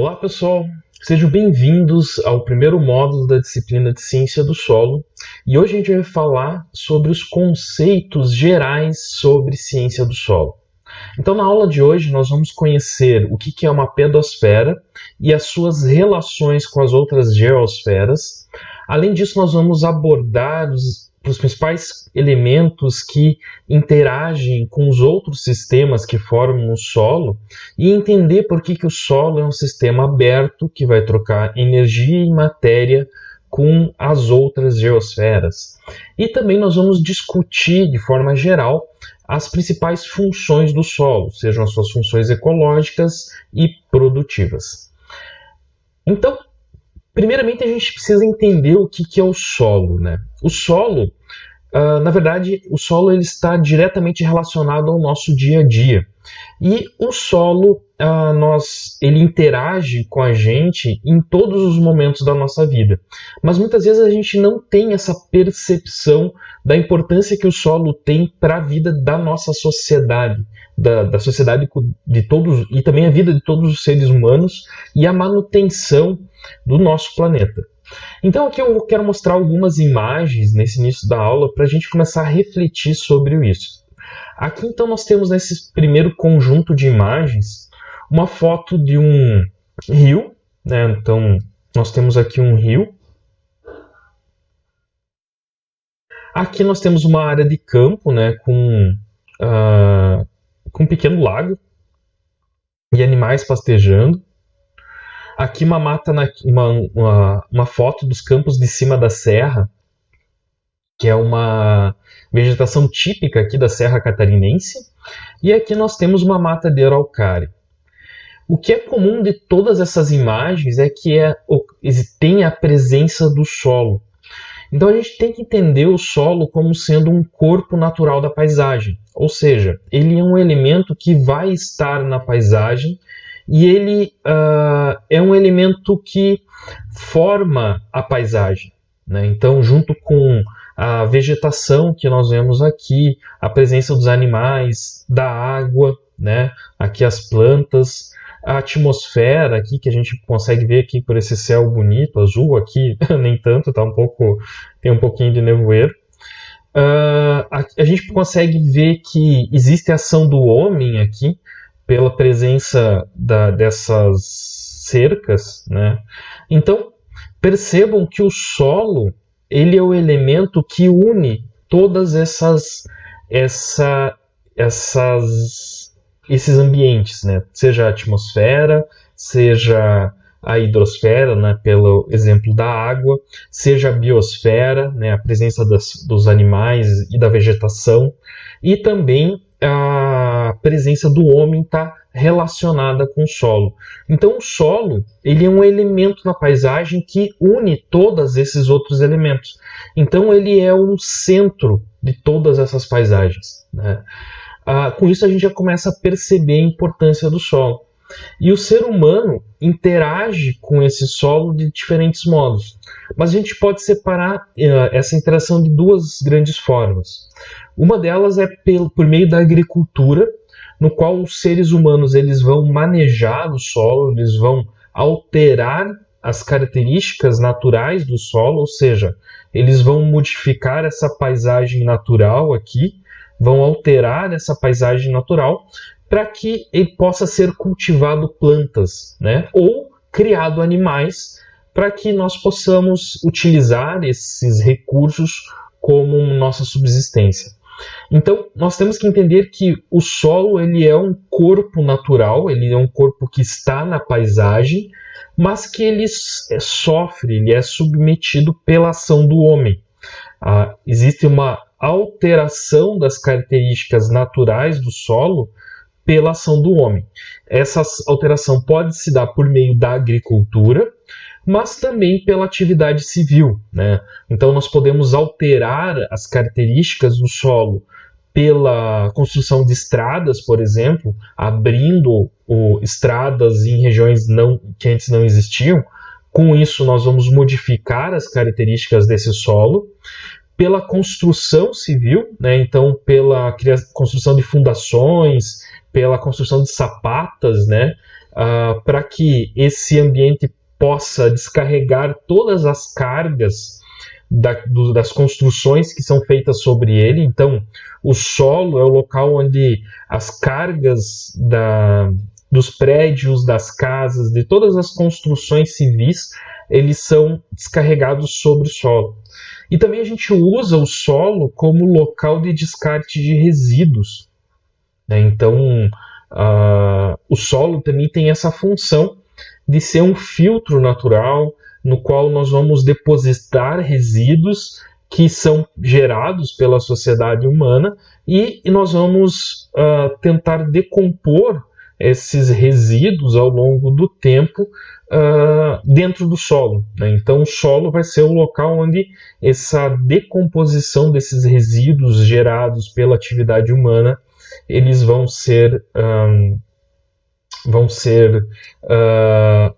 Olá pessoal, sejam bem-vindos ao primeiro módulo da disciplina de Ciência do Solo e hoje a gente vai falar sobre os conceitos gerais sobre ciência do solo. Então na aula de hoje nós vamos conhecer o que é uma pedosfera e as suas relações com as outras geosferas. Além disso, nós vamos abordar os principais elementos que interagem com os outros sistemas que formam o solo e entender por que o solo é um sistema aberto que vai trocar energia e matéria com as outras geosferas. E também nós vamos discutir de forma geral as principais funções do solo, sejam as suas funções ecológicas e produtivas. Então, primeiramente a gente precisa entender o que é o solo, né? O solo, na verdade, o solo ele está diretamente relacionado ao nosso dia a dia. E o solo, ele interage com a gente em todos os momentos da nossa vida. Mas muitas vezes a gente não tem essa percepção da importância que o solo tem para a vida da nossa sociedade, da sociedade de todos, e também a vida de todos os seres humanos e a manutenção do nosso planeta. Então aqui eu quero mostrar algumas imagens nesse início da aula para a gente começar a refletir sobre isso. Aqui então nós temos nesse primeiro conjunto de imagens uma foto de um rio, né? Então nós temos aqui um rio. Aqui nós temos uma área de campo, né? Com um pequeno lago e animais pastejando. Aqui uma foto dos campos de cima da serra, que é uma vegetação típica aqui da Serra Catarinense. E aqui nós temos uma mata de araucária. O que é comum de todas essas imagens é que tem a presença do solo. Então a gente tem que entender o solo como sendo um corpo natural da paisagem. Ou seja, ele é um elemento que vai estar na paisagem e ele é um elemento que forma a paisagem, né? Então, junto com a vegetação que nós vemos aqui, a presença dos animais, da água, né? Aqui as plantas, a atmosfera aqui que a gente consegue ver aqui por esse céu bonito, azul aqui, nem tanto, tem um pouquinho de nevoeiro. A gente consegue ver que existe a ação do homem aqui, pela presença dessas cercas, né? Então, percebam que o solo ele é o elemento que une todas esses ambientes, né? Seja a atmosfera, seja a hidrosfera, né? Pelo exemplo da água, seja a biosfera, né? A presença dos animais e da vegetação, e também a presença do homem está relacionada com o solo. Então o solo ele é um elemento na paisagem que une todos esses outros elementos. Então ele é um centro de todas essas paisagens, né? Com isso a gente já começa a perceber a importância do solo. E o ser humano interage com esse solo de diferentes modos. Mas a gente pode separar essa interação de duas grandes formas. Uma delas é por meio da agricultura, no qual os seres humanos eles vão manejar o solo, eles vão alterar as características naturais do solo, ou seja, eles vão modificar essa paisagem natural aqui, vão alterar essa paisagem natural para que ele possa ser cultivado plantas, né? Ou criado animais para que nós possamos utilizar esses recursos como nossa subsistência. Então, nós temos que entender que o solo ele é um corpo natural, ele é um corpo que está na paisagem, mas que ele sofre, ele é submetido pela ação do homem. Existe uma alteração das características naturais do solo pela ação do homem. Essa alteração pode se dar por meio da agricultura, mas também pela atividade civil, né? Então nós podemos alterar as características do solo pela construção de estradas, por exemplo, abrindo estradas em regiões que antes não existiam. Com isso nós vamos modificar as características desse solo. Pela construção civil, né? Então pela construção de fundações, pela construção de sapatas, né? para que esse ambiente possa descarregar todas as cargas das construções que são feitas sobre ele. Então, o solo é o local onde as cargas dos prédios, das casas, de todas as construções civis, eles são descarregados sobre o solo. E também a gente usa o solo como local de descarte de resíduos, né? Então, o solo também tem essa função de ser um filtro natural no qual nós vamos depositar resíduos que são gerados pela sociedade humana e nós vamos tentar decompor esses resíduos ao longo do tempo dentro do solo, né? Então o solo vai ser o local onde essa decomposição desses resíduos gerados pela atividade humana eles vão ser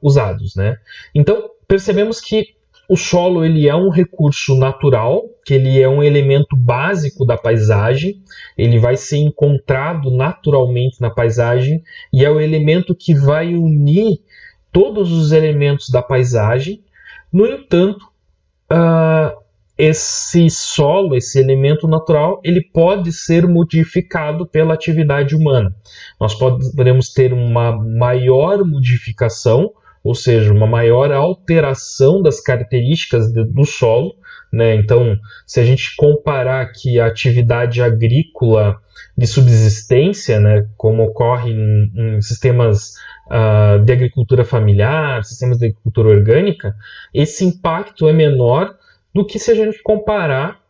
usados, né? Então percebemos que o solo ele é um recurso natural, que ele é um elemento básico da paisagem, ele vai ser encontrado naturalmente na paisagem e é o elemento que vai unir todos os elementos da paisagem. No entanto, esse solo, esse elemento natural, ele pode ser modificado pela atividade humana. Nós podemos ter uma maior modificação, ou seja, uma maior alteração das características do solo, né? Então, se a gente comparar aqui a atividade agrícola de subsistência, né, como ocorre em sistemas de agricultura familiar, sistemas de agricultura orgânica, esse impacto é menor do que se a gente comparar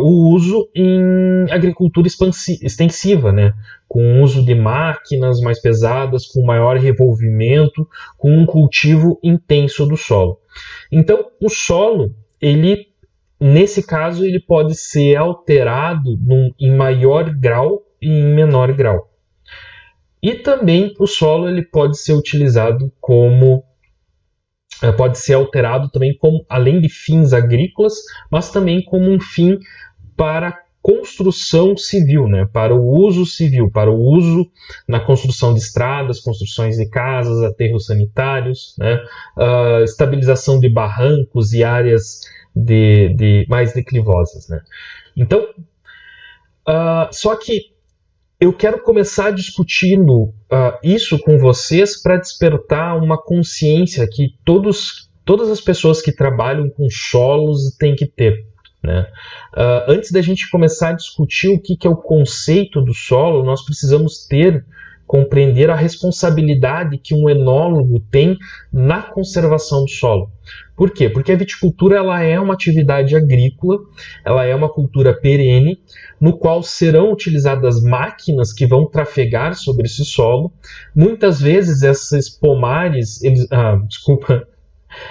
o uso em agricultura extensiva, né? Com o uso de máquinas mais pesadas, com maior revolvimento, com um cultivo intenso do solo. Então, o solo, nesse caso, ele pode ser alterado em maior grau e em menor grau. E também o solo ele pode ser utilizado pode ser alterado também além de fins agrícolas, mas também como um fim para construção civil, né? Para o uso civil, para o uso na construção de estradas, construções de casas, aterros sanitários, né? Estabilização de barrancos e áreas mais declivosas, né? Então, só que eu quero começar discutindo isso com vocês para despertar uma consciência que todas as pessoas que trabalham com solos têm que ter, né? Antes da gente começar a discutir o que é o conceito do solo, nós precisamos compreender a responsabilidade que um enólogo tem na conservação do solo. Por quê? Porque a viticultura ela é uma atividade agrícola, ela é uma cultura perene, no qual serão utilizadas máquinas que vão trafegar sobre esse solo. Muitas vezes esses pomares,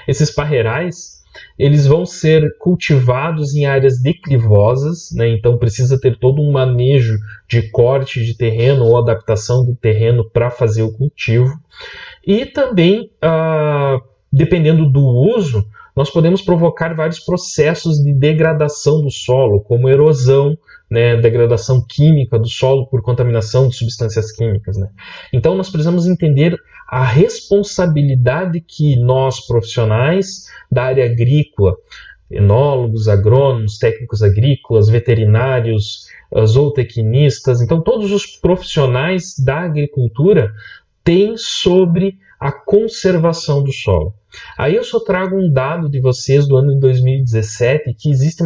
esses parreirais, eles vão ser cultivados em áreas declivosas, né? Então precisa ter todo um manejo de corte de terreno ou adaptação de terreno para fazer o cultivo. E também, dependendo do uso, nós podemos provocar vários processos de degradação do solo, como erosão, né, degradação química do solo por contaminação de substâncias químicas, né? Então nós precisamos entender a responsabilidade que nós, profissionais da área agrícola, enólogos, agrônomos, técnicos agrícolas, veterinários, zootecnistas, então todos os profissionais da agricultura têm sobre a conservação do solo. Aí eu só trago um dado de vocês do ano de 2017, que existe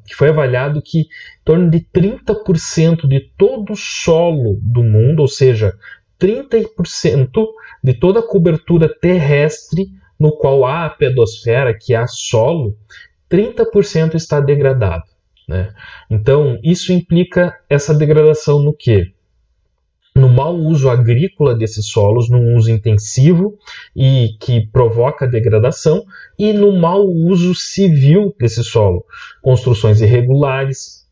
que foi avaliado que em torno de 30% de todo o solo do mundo, ou seja, 30% de toda a cobertura terrestre no qual há a pedosfera, que há solo, 30% está degradado, né? Então, isso implica essa degradação no quê? No mau uso agrícola desses solos, num uso intensivo e que provoca degradação, e no mau uso civil desse solo, construções irregulares,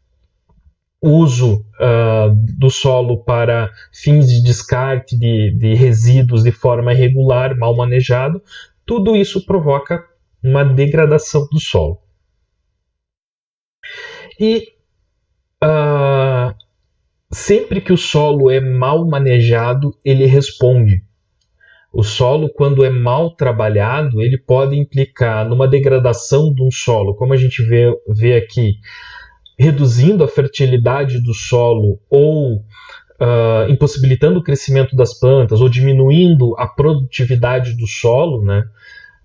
uso do solo para fins de descarte de resíduos de forma irregular, mal manejado, tudo isso provoca uma degradação do solo. E sempre que o solo é mal manejado, ele responde. O solo, quando é mal trabalhado, ele pode implicar numa degradação de um solo, como a gente vê aqui, reduzindo a fertilidade do solo ou impossibilitando o crescimento das plantas ou diminuindo a produtividade do solo, né?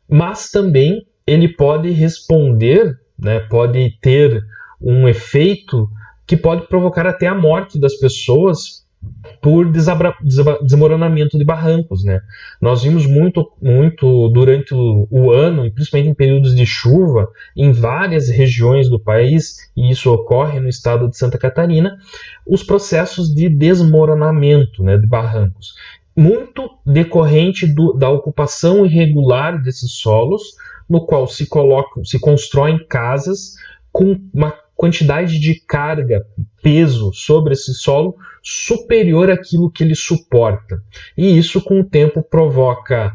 Mas também ele pode responder, né? Pode ter um efeito que pode provocar até a morte das pessoas por desmoronamento de barrancos, né? Nós vimos muito durante o ano, e principalmente em períodos de chuva, em várias regiões do país, e isso ocorre no estado de Santa Catarina, os processos de desmoronamento, né, de barrancos, muito decorrente da ocupação irregular desses solos, no qual se constroem casas com uma quantidade de carga, peso sobre esse solo superior àquilo que ele suporta. E isso, com o tempo, provoca,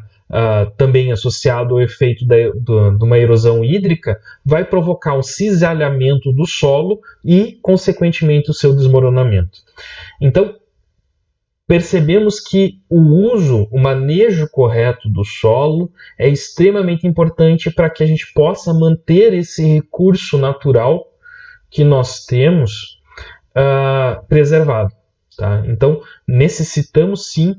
também associado ao efeito de uma erosão hídrica, vai provocar um cisalhamento do solo e, consequentemente, o seu desmoronamento. Então, percebemos que o manejo correto do solo é extremamente importante para que a gente possa manter esse recurso natural que nós temos preservado. Tá? Então, necessitamos sim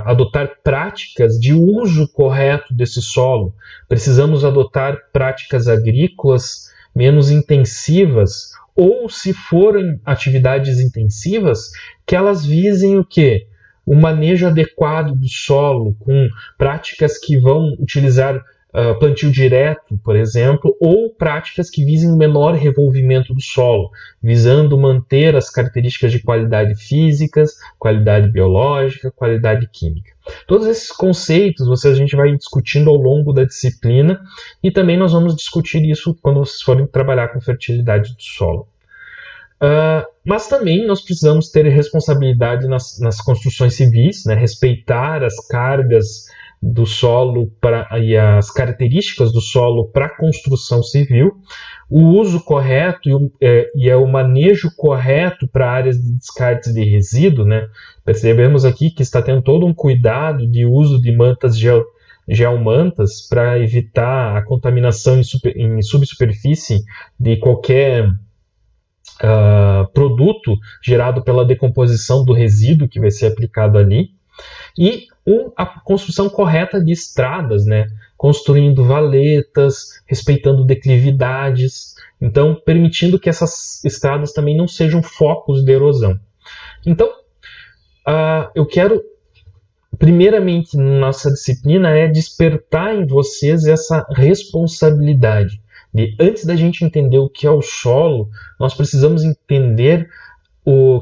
adotar práticas de uso correto desse solo. Precisamos adotar práticas agrícolas menos intensivas, ou, se forem atividades intensivas, que elas visem o quê? O manejo adequado do solo, com práticas que vão utilizar plantio direto, por exemplo, ou práticas que visem o menor revolvimento do solo, visando manter as características de qualidade físicas, qualidade biológica, qualidade química. Todos esses conceitos a gente vai discutindo ao longo da disciplina, e também nós vamos discutir isso quando vocês forem trabalhar com fertilidade do solo. Mas também nós precisamos ter responsabilidade nas construções civis, né? Respeitar as cargas do solo e as características do solo para a construção civil, o uso correto e o manejo correto para áreas de descartes de resíduo, né? Percebemos aqui que está tendo todo um cuidado de uso de mantas geomantas para evitar a contaminação em subsuperfície de qualquer produto gerado pela decomposição do resíduo que vai ser aplicado ali. E a construção correta de estradas, né? Construindo valetas, respeitando declividades, então permitindo que essas estradas também não sejam focos de erosão. Então, eu quero, primeiramente, nossa disciplina despertar em vocês essa responsabilidade. Antes da gente entender o que é o solo, nós precisamos entender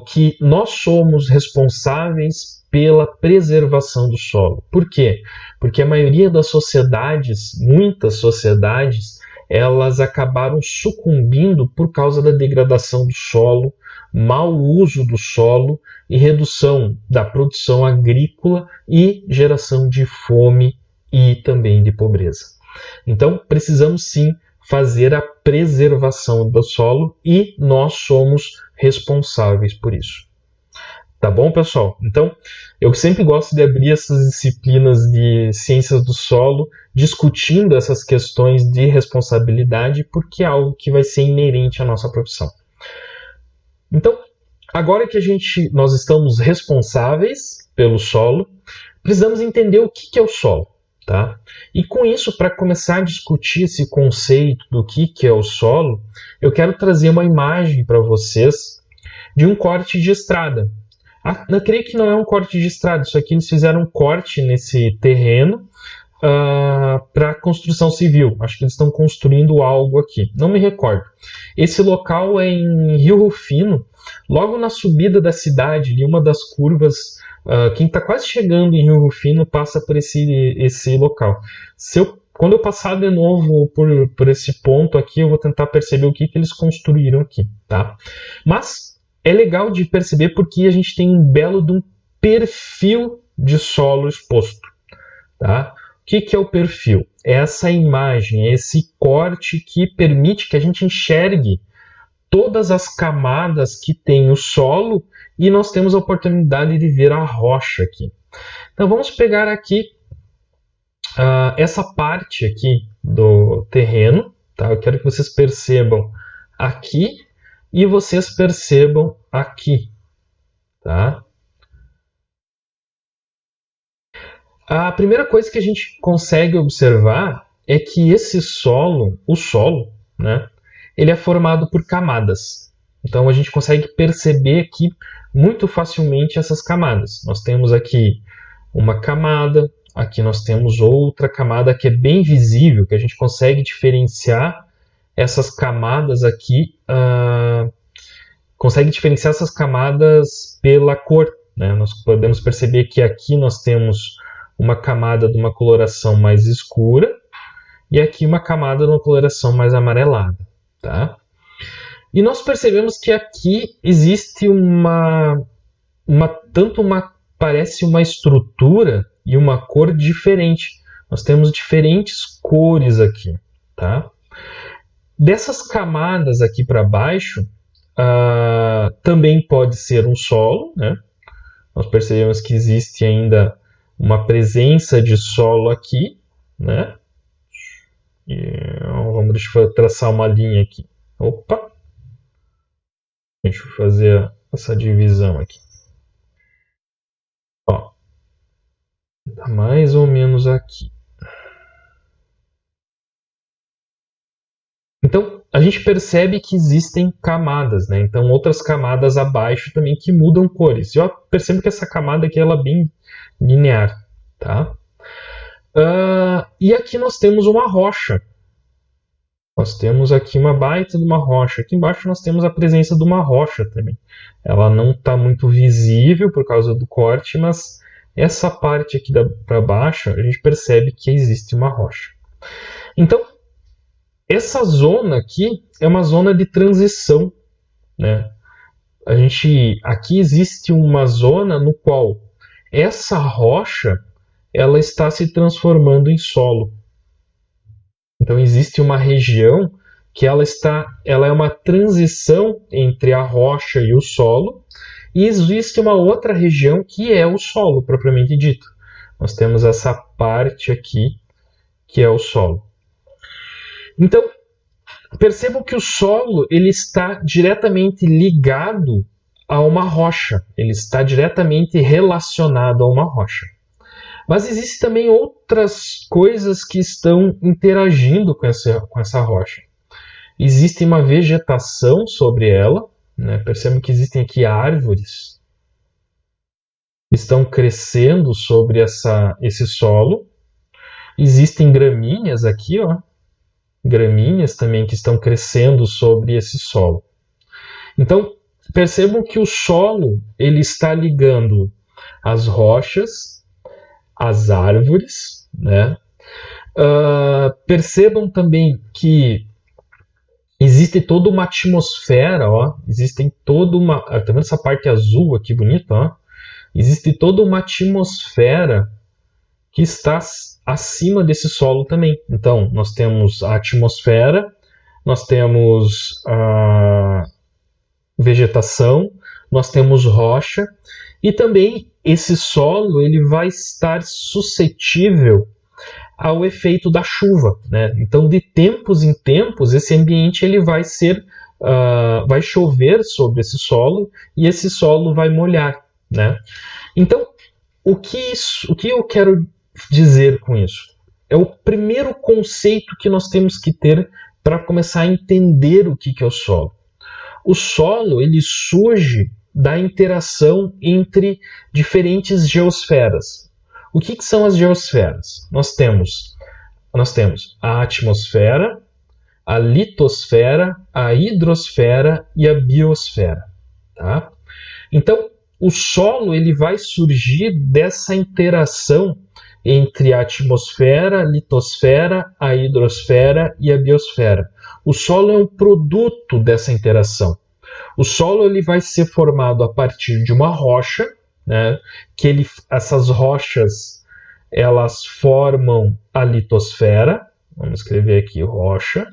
que nós somos responsáveis pela preservação do solo. Por quê? Porque a maioria das sociedades, muitas sociedades, elas acabaram sucumbindo por causa da degradação do solo, mau uso do solo e redução da produção agrícola e geração de fome e também de pobreza. Então, precisamos sim fazer a preservação do solo e nós somos responsáveis por isso. Tá bom, pessoal? Então, eu sempre gosto de abrir essas disciplinas de ciências do solo discutindo essas questões de responsabilidade, porque é algo que vai ser inerente à nossa profissão. Então, agora que nós estamos responsáveis pelo solo, precisamos entender o que é o solo. Tá? E com isso, para começar a discutir esse conceito do que é o solo, eu quero trazer uma imagem para vocês de um corte de estrada. Eu creio que não é um corte de estrada, isso aqui eles fizeram um corte nesse terreno para construção civil. Acho que eles estão construindo algo aqui, não me recordo. Esse local é em Rio Rufino, logo na subida da cidade, ali uma das curvas. Quem está quase chegando em Rio Rufino passa por esse local. Quando eu passar de novo por esse ponto aqui, eu vou tentar perceber o que eles construíram aqui. Tá? Mas é legal de perceber porque a gente tem um belo de um perfil de solo exposto. Tá? O que é o perfil? É essa imagem, é esse corte que permite que a gente enxergue todas as camadas que tem o solo e nós temos a oportunidade de ver a rocha aqui. Então vamos pegar aqui essa parte aqui do terreno, tá? Eu quero que vocês percebam aqui e vocês percebam aqui, tá? A primeira coisa que a gente consegue observar é que esse solo, o solo, né, ele é formado por camadas. Então a gente consegue perceber aqui muito facilmente essas camadas. Nós temos aqui uma camada, aqui nós temos outra camada que é bem visível, que a gente consegue diferenciar essas camadas aqui, consegue diferenciar essas camadas pela cor, né? Nós podemos perceber que aqui nós temos uma camada de uma coloração mais escura e aqui uma camada de uma coloração mais amarelada, tá? E nós percebemos que aqui existe parece uma estrutura e uma cor diferente. Nós temos diferentes cores aqui, tá? Dessas camadas aqui para baixo, também pode ser um solo, né? Nós percebemos que existe ainda uma presença de solo aqui, né? Deixa eu traçar uma linha aqui. Opa! Deixa eu fazer essa divisão aqui. Ó, tá mais ou menos aqui. Então, a gente percebe que existem camadas, né? Então, outras camadas abaixo também que mudam cores. Eu percebo que essa camada aqui ela é bem linear, tá? E aqui nós temos uma rocha. Nós temos aqui uma baita de uma rocha. Aqui embaixo nós temos a presença de uma rocha também. Ela não está muito visível por causa do corte, mas essa parte aqui para baixo a gente percebe que existe uma rocha. Então, essa zona aqui é uma zona de transição, né? Aqui existe uma zona no qual essa rocha ela está se transformando em solo. Então existe uma região que ela é uma transição entre a rocha e o solo, e existe uma outra região que é o solo propriamente dito. Nós temos essa parte aqui que é o solo. Então percebam que o solo ele está diretamente ligado a uma rocha, ele está diretamente relacionado a uma rocha. Mas existem também outras coisas que estão interagindo com essa rocha. Existe uma vegetação sobre ela, né? Percebam que existem aqui árvores que estão crescendo sobre esse solo. Existem gramíneas aqui, ó, gramíneas também que estão crescendo sobre esse solo. Então, percebam que o solo ele está ligando as rochas, as árvores, né? Percebam também que existe toda uma atmosfera, ó. Existem toda uma. Tá vendo essa parte azul aqui bonita, ó? Existe toda uma atmosfera que está acima desse solo também. Então, nós temos a atmosfera, nós temos a vegetação, nós temos rocha e também esse solo ele vai estar suscetível ao efeito da chuva, né? Então, de tempos em tempos, esse ambiente ele vai vai chover sobre esse solo e esse solo vai molhar, né? Então, o que eu quero dizer com isso? É o primeiro conceito que nós temos que ter para começar a entender o que é o solo. O solo ele surge da interação entre diferentes geosferas. O que são as geosferas? Nós temos a atmosfera, a litosfera, a hidrosfera e a biosfera. Tá? Então, o solo ele vai surgir dessa interação entre a atmosfera, a litosfera, a hidrosfera e a biosfera. O solo é um produto dessa interação. O solo ele vai ser formado a partir de uma rocha, né? Essas rochas elas formam a litosfera. Vamos escrever aqui rocha.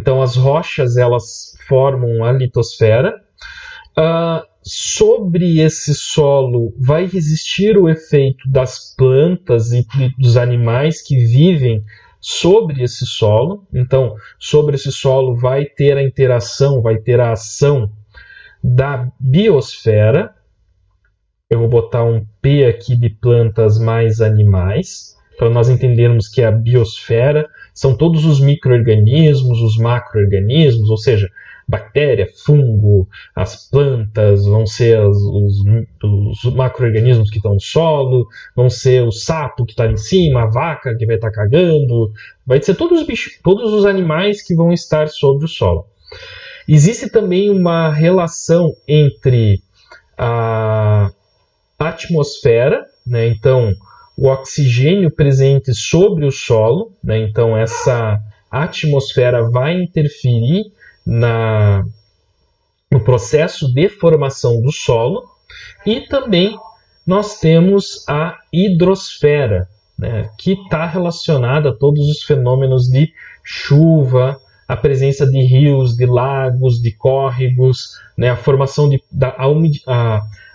Então as rochas elas formam a litosfera. Sobre esse solo vai existir o efeito das plantas e dos animais que vivem sobre esse solo. Então, sobre esse solo vai ter a interação, vai ter a ação da biosfera. Eu vou botar um P aqui de plantas mais animais, para nós entendermos que a biosfera são todos os micro-organismos, os macro-organismos, ou seja, bactéria, fungo, as plantas, vão ser os macro-organismos que estão no solo, vão ser o sapo que está em cima, a vaca que vai estar cagando, vai ser todos os bichos, todos os animais que vão estar sobre o solo. Existe também uma relação entre a atmosfera, né? Então o oxigênio presente sobre o solo, né? Então essa atmosfera vai interferir no processo de formação do solo. E também nós temos a hidrosfera, né? Que está relacionada a todos os fenômenos de chuva, a presença de rios, de lagos, de córregos, né? A formação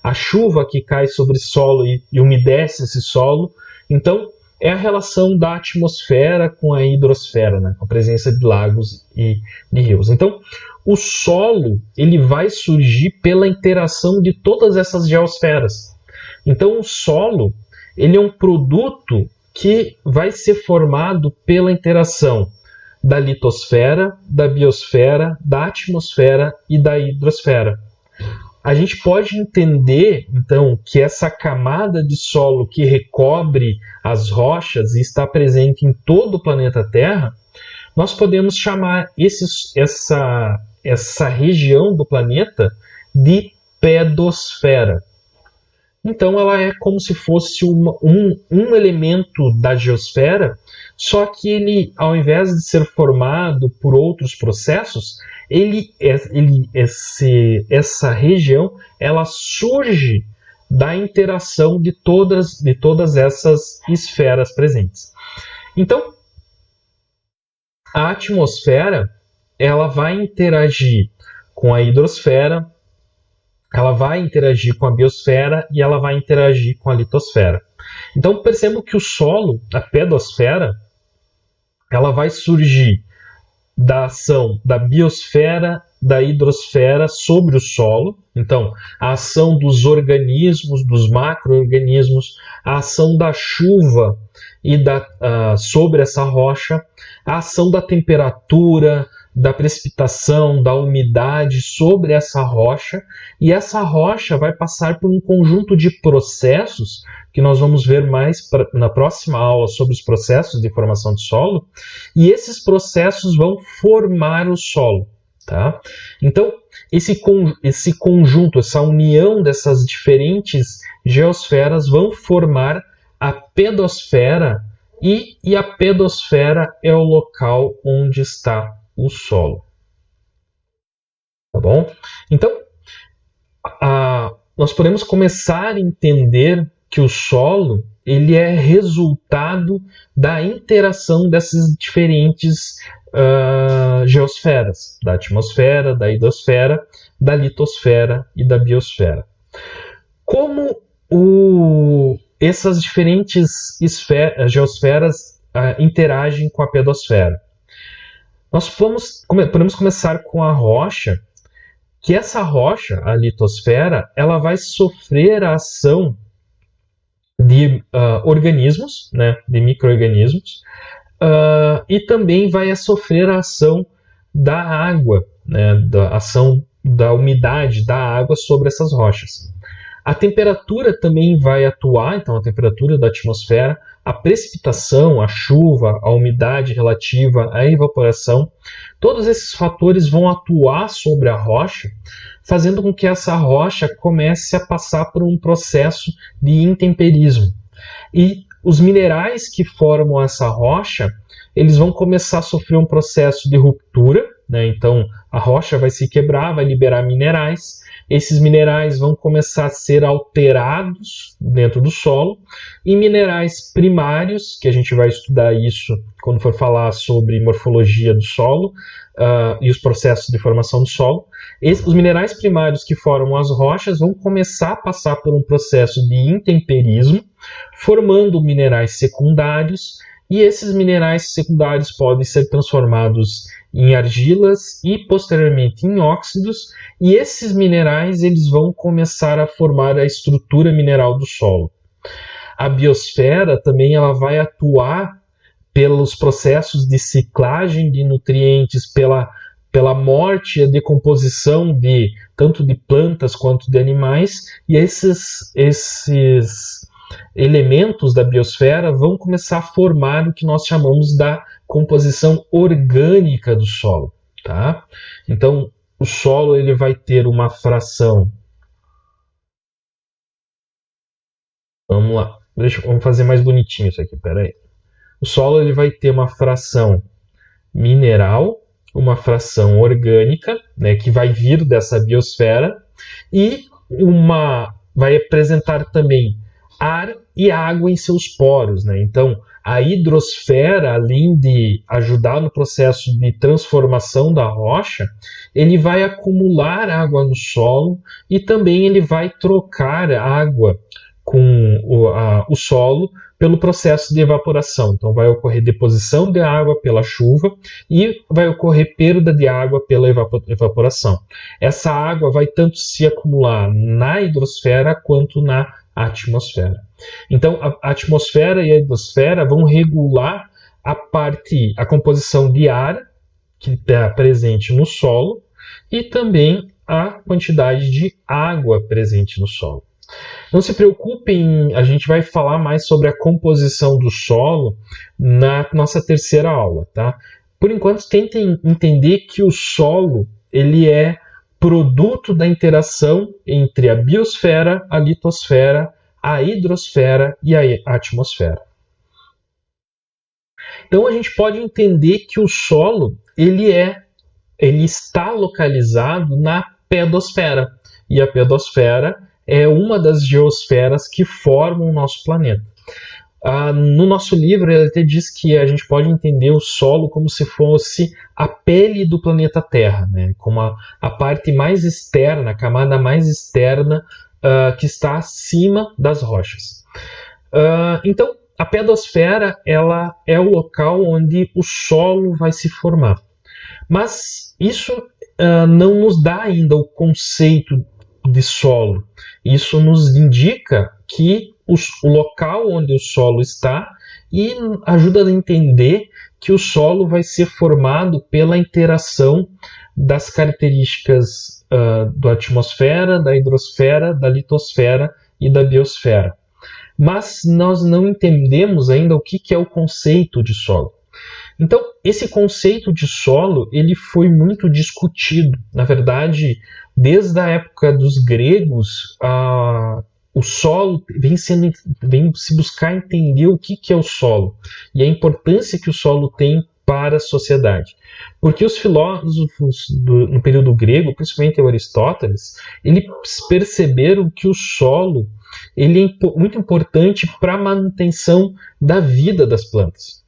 a chuva que cai sobre o solo e umedece esse solo. Então, é a relação da atmosfera com a hidrosfera, né? Com a presença de lagos e de rios. Então, o solo ele vai surgir pela interação de todas essas geosferas. Então, o solo ele é um produto que vai ser formado pela interação da litosfera, da biosfera, da atmosfera e da hidrosfera. A gente pode entender, então, que essa camada de solo que recobre as rochas e está presente em todo o planeta Terra, nós podemos chamar essa região do planeta de pedosfera. Então, ela é como se fosse um elemento da geosfera, só que ele, ao invés de ser formado por outros processos, essa região ela surge da interação de todas essas esferas presentes. Então, a atmosfera ela vai interagir com a hidrosfera, ela vai interagir com a biosfera e ela vai interagir com a litosfera. Então percebam que o solo, a pedosfera, ela vai surgir da ação da biosfera, da hidrosfera sobre o solo. Então, a ação dos organismos, dos macro-organismos, a ação da chuva sobre essa rocha, a ação da temperatura, da precipitação, da umidade sobre essa rocha, e essa rocha vai passar por um conjunto de processos que nós vamos ver mais na próxima aula sobre os processos de formação de solo, e esses processos vão formar o solo. Tá? Então, esse conjunto, essa união dessas diferentes geosferas vão formar a pedosfera, e a pedosfera é o local onde está o solo. Tá bom? Então, nós podemos começar a entender que o solo ele é resultado da interação dessas diferentes geosferas, da atmosfera, da hidrosfera, da litosfera e da biosfera. Como essas diferentes geosferas interagem com a pedosfera? Nós podemos começar com a rocha, que essa rocha, a litosfera, ela vai sofrer a ação de organismos, né, de micro-organismos, e também vai sofrer a ação da água, né, da ação da umidade da água sobre essas rochas. A temperatura também vai atuar, então a temperatura da atmosfera, a precipitação, a chuva, a umidade relativa, a evaporação, todos esses fatores vão atuar sobre a rocha, fazendo com que essa rocha comece a passar por um processo de intemperismo. E os minerais que formam essa rocha, eles vão começar a sofrer um processo de ruptura, né? Então a rocha vai se quebrar, vai liberar minerais, esses minerais vão começar a ser alterados dentro do solo, e minerais primários, que a gente vai estudar isso quando for falar sobre morfologia do solo e os processos de formação do solo. Os minerais primários que formam as rochas vão começar a passar por um processo de intemperismo, formando minerais secundários, e esses minerais secundários podem ser transformados em argilas e posteriormente em óxidos, e esses minerais eles vão começar a formar a estrutura mineral do solo. A biosfera também ela vai atuar pelos processos de ciclagem de nutrientes, pela morte e a decomposição de tanto de plantas quanto de animais, e esses elementos da biosfera vão começar a formar o que nós chamamos da composição orgânica do solo, tá? Então, o solo ele vai ter uma fração. Vamos lá, vamos fazer mais bonitinho isso aqui, peraí. O solo ele vai ter uma fração mineral, uma fração orgânica, né, que vai vir dessa biosfera, e vai apresentar também ar e água em seus poros, né? Então, a hidrosfera, além de ajudar no processo de transformação da rocha, ele vai acumular água no solo e também ele vai trocar água com o solo pelo processo de evaporação. Então, vai ocorrer deposição de água pela chuva e vai ocorrer perda de água pela evaporação. Essa água vai tanto se acumular na hidrosfera quanto na atmosfera. Então, a atmosfera e a hidrosfera vão regular a composição de ar que está presente no solo e também a quantidade de água presente no solo. Não se preocupem, a gente vai falar mais sobre a composição do solo na nossa terceira aula, tá? Por enquanto, tentem entender que o solo ele é produto da interação entre a biosfera, a litosfera, a hidrosfera e a atmosfera. Então a gente pode entender que o solo ele está localizado na pedosfera, e a pedosfera é uma das geosferas que formam o nosso planeta. No nosso livro, ele até diz que a gente pode entender o solo como se fosse a pele do planeta Terra, né? Como a parte mais externa, a camada mais externa que está acima das rochas. Então, a pedosfera ela é o local onde o solo vai se formar. Mas isso não nos dá ainda o conceito de solo. Isso nos indica que o local onde o solo está e ajuda a entender que o solo vai ser formado pela interação das características da atmosfera, da hidrosfera, da litosfera e da biosfera. Mas nós não entendemos ainda o que é o conceito de solo. Então, esse conceito de solo ele foi muito discutido. Na verdade, desde a época dos gregos, o solo vem se buscar entender o que é o solo e a importância que o solo tem para a sociedade. Porque os filósofos no período grego, principalmente Aristóteles, eles perceberam que o solo ele é muito importante para a manutenção da vida das plantas.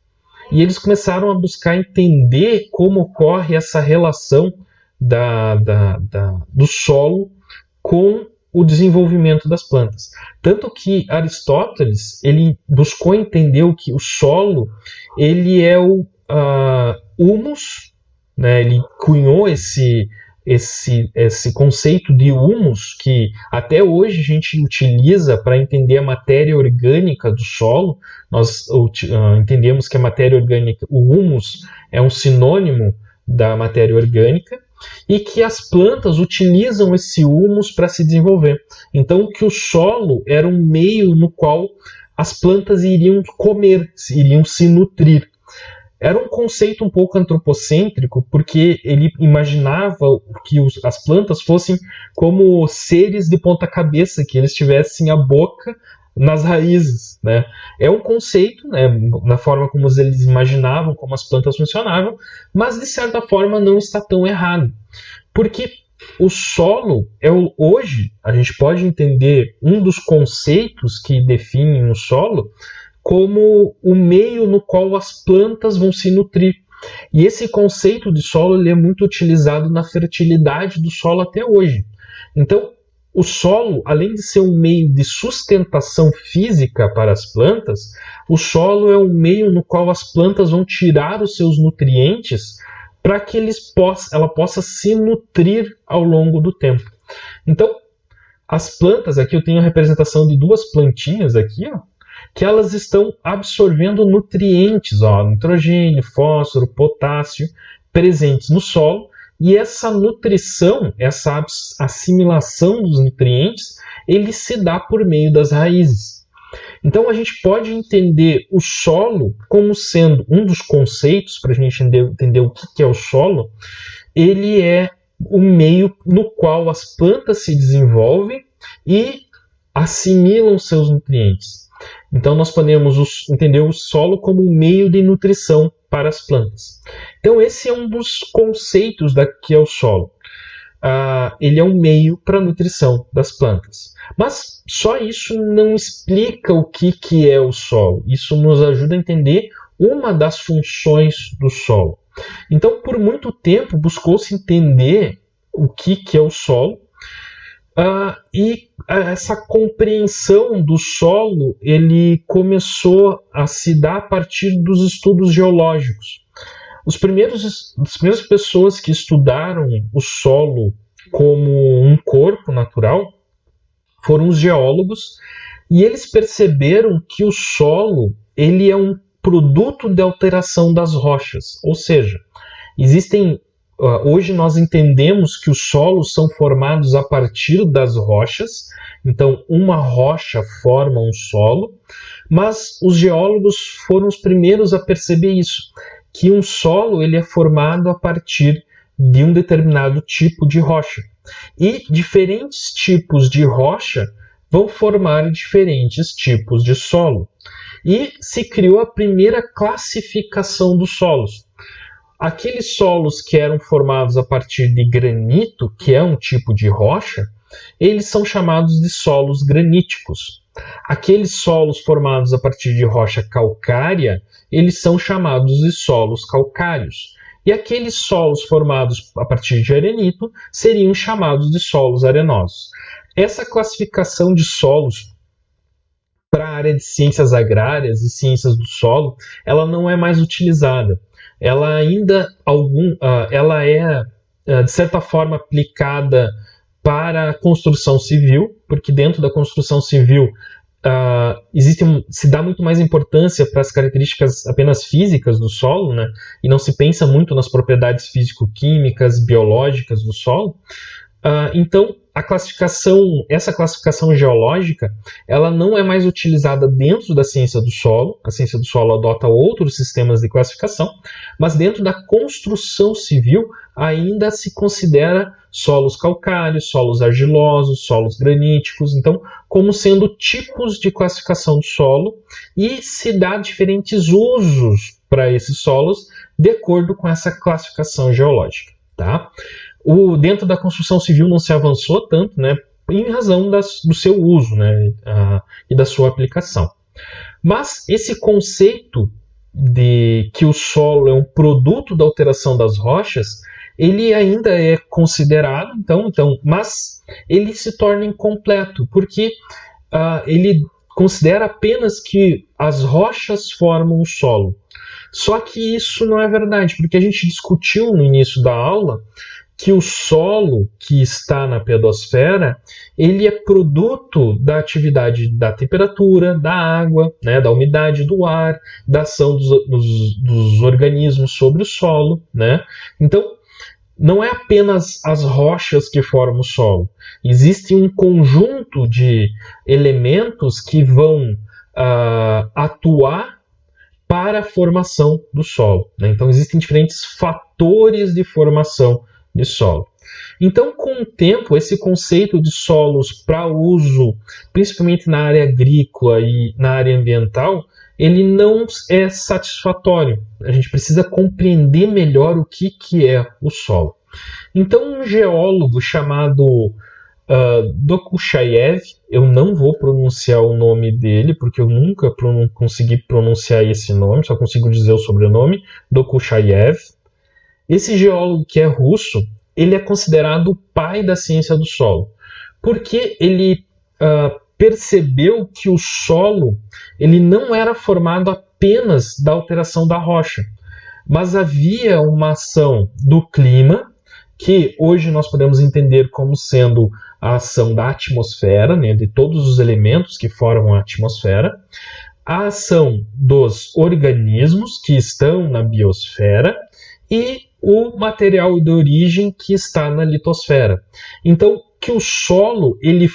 E eles começaram a buscar entender como ocorre essa relação do solo com o desenvolvimento das plantas. Tanto que Aristóteles ele buscou entender que o solo ele é o humus, né? Ele cunhou esse conceito de humus que até hoje a gente utiliza para entender a matéria orgânica do solo. Nós entendemos que a matéria orgânica, o humus, é um sinônimo da matéria orgânica e que as plantas utilizam esse humus para se desenvolver. Então, que o solo era um meio no qual as plantas iriam comer, iriam se nutrir. Era um conceito um pouco antropocêntrico, porque ele imaginava que as plantas fossem como seres de ponta cabeça, que eles tivessem a boca nas raízes, né? É um conceito, né, na forma como eles imaginavam como as plantas funcionavam, mas de certa forma não está tão errado. Porque O solo hoje a gente pode entender um dos conceitos que definem o solo como o meio no qual as plantas vão se nutrir. E esse conceito de solo ele é muito utilizado na fertilidade do solo até hoje. Então, o solo, além de ser um meio de sustentação física para as plantas, o solo é um meio no qual as plantas vão tirar os seus nutrientes para que ela possa se nutrir ao longo do tempo. Então, as plantas, aqui eu tenho a representação de duas plantinhas aqui, ó, que elas estão absorvendo nutrientes, ó, nitrogênio, fósforo, potássio, presentes no solo, e essa nutrição, essa assimilação dos nutrientes, ele se dá por meio das raízes. Então a gente pode entender o solo como sendo um dos conceitos, para a gente entender o que é o solo, ele é o meio no qual as plantas se desenvolvem e assimilam seus nutrientes. Então nós podemos entender o solo como um meio de nutrição para as plantas. Então esse é um dos conceitos da que é o solo. Ele é um meio para a nutrição das plantas. Mas só isso não explica o que é o solo. Isso nos ajuda a entender uma das funções do solo. Então, por muito tempo, buscou-se entender o que é o solo, e essa compreensão do solo ele começou a se dar a partir dos estudos geológicos. As primeiras pessoas que estudaram o solo como um corpo natural foram os geólogos, e eles perceberam que o solo ele é um produto de alteração das rochas, ou seja, hoje nós entendemos que os solos são formados a partir das rochas, então uma rocha forma um solo, mas os geólogos foram os primeiros a perceber isso, que um solo ele é formado a partir de um determinado tipo de rocha. E diferentes tipos de rocha vão formar diferentes tipos de solo. E se criou a primeira classificação dos solos. Aqueles solos que eram formados a partir de granito, que é um tipo de rocha, eles são chamados de solos graníticos. Aqueles solos formados a partir de rocha calcária, eles são chamados de solos calcários. E aqueles solos formados a partir de arenito seriam chamados de solos arenosos. Essa classificação de solos para a área de ciências agrárias e ciências do solo, ela não é mais utilizada. Ela ainda ela é de certa forma aplicada para a construção civil, porque dentro da construção civil se dá muito mais importância para as características apenas físicas do solo, né? E não se pensa muito nas propriedades físico-químicas, biológicas do solo. Então, essa classificação geológica, ela não é mais utilizada dentro da ciência do solo. A ciência do solo adota outros sistemas de classificação, mas dentro da construção civil ainda se considera solos calcários, solos argilosos, solos graníticos, então, como sendo tipos de classificação do solo, e se dá diferentes usos para esses solos de acordo com essa classificação geológica, tá? Dentro da construção civil não se avançou tanto, né, em razão do seu uso, né, e da sua aplicação. Mas esse conceito de que o solo é um produto da alteração das rochas, ele ainda é considerado, mas ele se torna incompleto, porque ele considera apenas que as rochas formam o solo. Só que isso não é verdade, porque a gente discutiu no início da aula que o solo que está na pedosfera, ele é produto da atividade da temperatura, da água, né, da umidade do ar, da ação dos organismos sobre o solo, né? Então, não é apenas as rochas que formam o solo. Existe um conjunto de elementos que vão atuar para a formação do solo, né? Então, existem diferentes fatores de formação de solo. Então, com o tempo, esse conceito de solos para uso, principalmente na área agrícola e na área ambiental, ele não é satisfatório. A gente precisa compreender melhor o que é o solo. Então, um geólogo chamado Dokuchaev, eu não vou pronunciar o nome dele, porque eu nunca consegui pronunciar esse nome, só consigo dizer o sobrenome, Dokuchaev. Esse geólogo que é russo, ele é considerado o pai da ciência do solo, porque ele percebeu que o solo ele não era formado apenas da alteração da rocha, mas havia uma ação do clima, que hoje nós podemos entender como sendo a ação da atmosfera, né, de todos os elementos que formam a atmosfera, a ação dos organismos que estão na biosfera e o material de origem que está na litosfera. Então, que o solo ele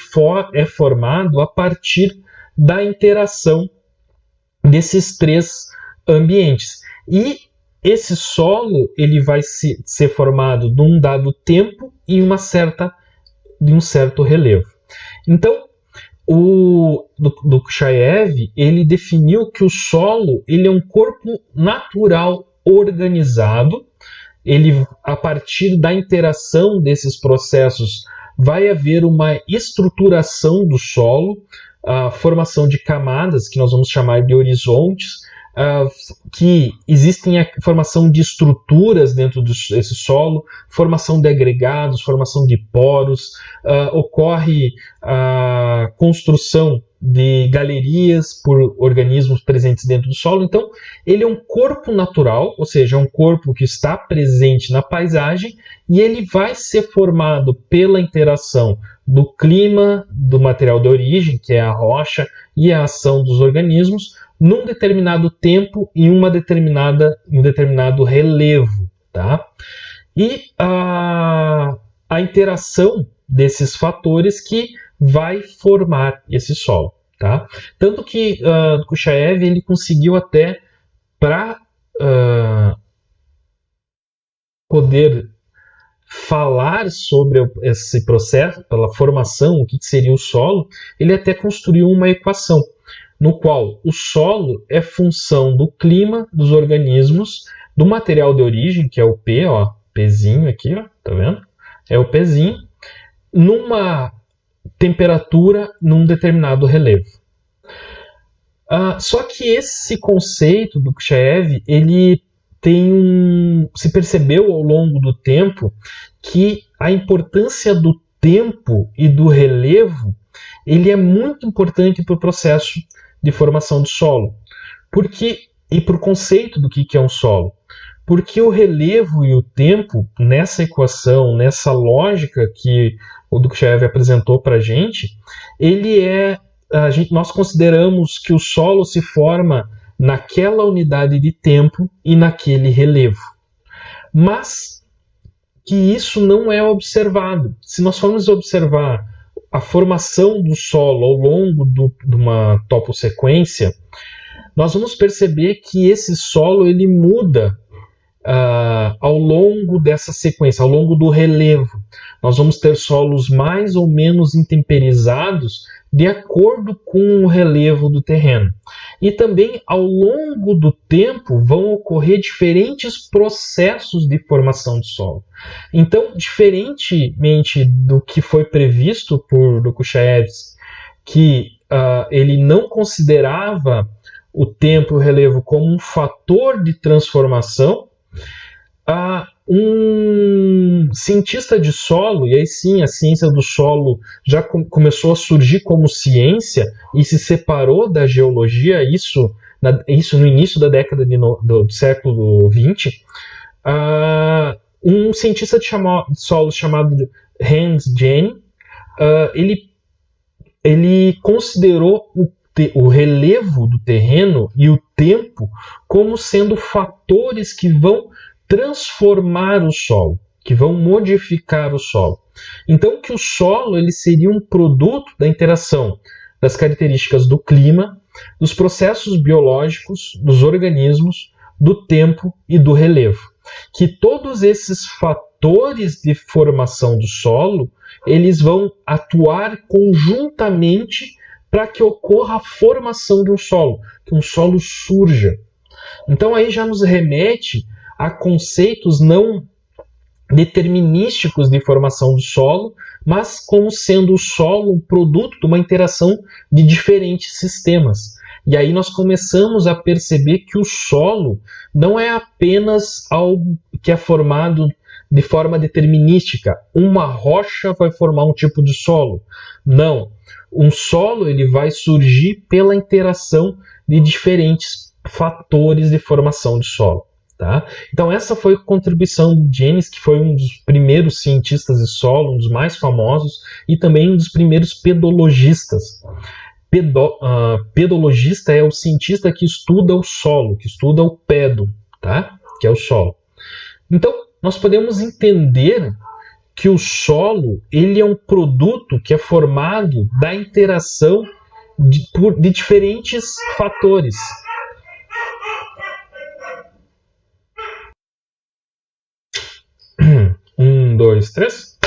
é formado a partir da interação desses três ambientes. E esse solo ele vai ser formado de um dado tempo e de um certo relevo. Então, o Dokuchaev ele definiu que o solo ele é um corpo natural organizado. Ele, a partir da interação desses processos, vai haver uma estruturação do solo, a formação de camadas, que nós vamos chamar de horizontes, que existem a formação de estruturas dentro desse solo, formação de agregados, formação de poros, ocorre a construção de galerias por organismos presentes dentro do solo. Então, ele é um corpo natural, ou seja, é um corpo que está presente na paisagem e ele vai ser formado pela interação do clima, do material de origem, que é a rocha, e a ação dos organismos, num determinado tempo e um determinado relevo. Tá? E a interação desses fatores que vai formar esse solo. Tá? Tanto que Dokuchaev ele conseguiu até, para poder falar sobre esse processo, pela formação, o que seria o solo, ele até construiu uma equação, no qual o solo é função do clima, dos organismos, do material de origem, que é o P, ó, Pzinho aqui, ó, tá vendo? É o Pzinho, numa temperatura, num determinado relevo. Só que esse conceito do Dokuchaev, ele se percebeu ao longo do tempo que a importância do tempo e do relevo ele é muito importante para o processo de formação do solo. E para o conceito do que é um solo. Porque o relevo e o tempo, nessa equação, nessa lógica que o Dokuchaev apresentou para a gente, nós consideramos que o solo se forma naquela unidade de tempo e naquele relevo. Mas que isso não é observado. Se nós formos observar a formação do solo ao longo de uma topossequência, nós vamos perceber que esse solo ele muda ao longo dessa sequência, ao longo do relevo. Nós vamos ter solos mais ou menos intemperizados de acordo com o relevo do terreno. E também, ao longo do tempo, vão ocorrer diferentes processos de formação de solo. Então, diferentemente do que foi previsto por Dokuchaev, que ele não considerava o tempo e o relevo como um fator de transformação, um cientista de solo, e aí sim a ciência do solo já começou a surgir como ciência e se separou da geologia, isso no início da década do século XX, um cientista de solo chamado Hans Jenny, ele considerou o relevo do terreno e o tempo como sendo fatores que vão transformar o solo, que vão modificar o solo. Então, que o solo ele seria um produto da interação das características do clima, dos processos biológicos, dos organismos, do tempo e do relevo. Que todos esses fatores de formação do solo, eles vão atuar conjuntamente para que ocorra a formação de um solo, que um solo surja. Então aí já nos remete a conceitos não determinísticos de formação do solo, mas como sendo o solo um produto de uma interação de diferentes sistemas. E aí nós começamos a perceber que o solo não é apenas algo que é formado de forma determinística. Uma rocha vai formar um tipo de solo. Não. Um solo ele vai surgir pela interação de diferentes fatores de formação de solo. Tá? Então essa foi a contribuição de James, que foi um dos primeiros cientistas de solo, um dos mais famosos, e também um dos primeiros pedologistas. Pedologista é o cientista que estuda o solo, que estuda o pedo, tá? Que é o solo. Então, nós podemos entender que o solo ele é um produto que é formado da interação de diferentes fatores. Um, dois, três.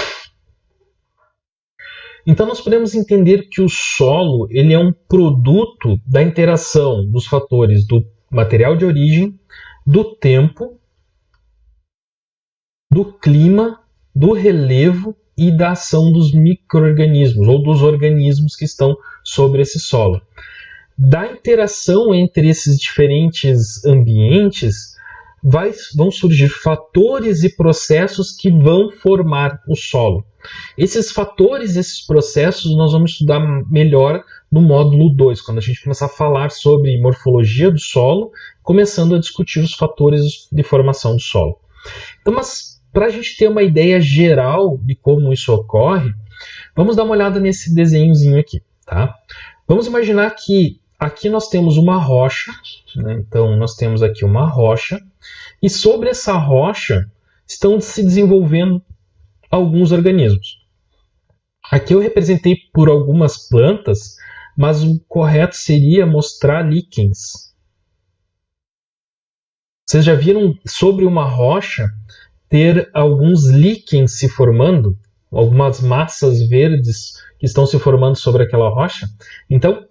Então nós podemos entender que o solo ele é um produto da interação dos fatores do material de origem, do tempo, do clima, do relevo e da ação dos micro-organismos ou dos organismos que estão sobre esse solo. Da interação entre esses diferentes ambientes vão surgir fatores e processos que vão formar o solo. Esses fatores, esses processos, nós vamos estudar melhor no módulo 2, quando a gente começar a falar sobre morfologia do solo, começando a discutir os fatores de formação do solo. Então, mas para a gente ter uma ideia geral de como isso ocorre, vamos dar uma olhada nesse desenhozinho aqui, tá? Vamos imaginar que aqui nós temos uma rocha, né? Então nós temos aqui uma rocha, e sobre essa rocha estão se desenvolvendo alguns organismos. Aqui eu representei por algumas plantas, mas o correto seria mostrar líquens. Vocês já viram sobre uma rocha ter alguns líquens se formando? Algumas massas verdes que estão se formando sobre aquela rocha? Então,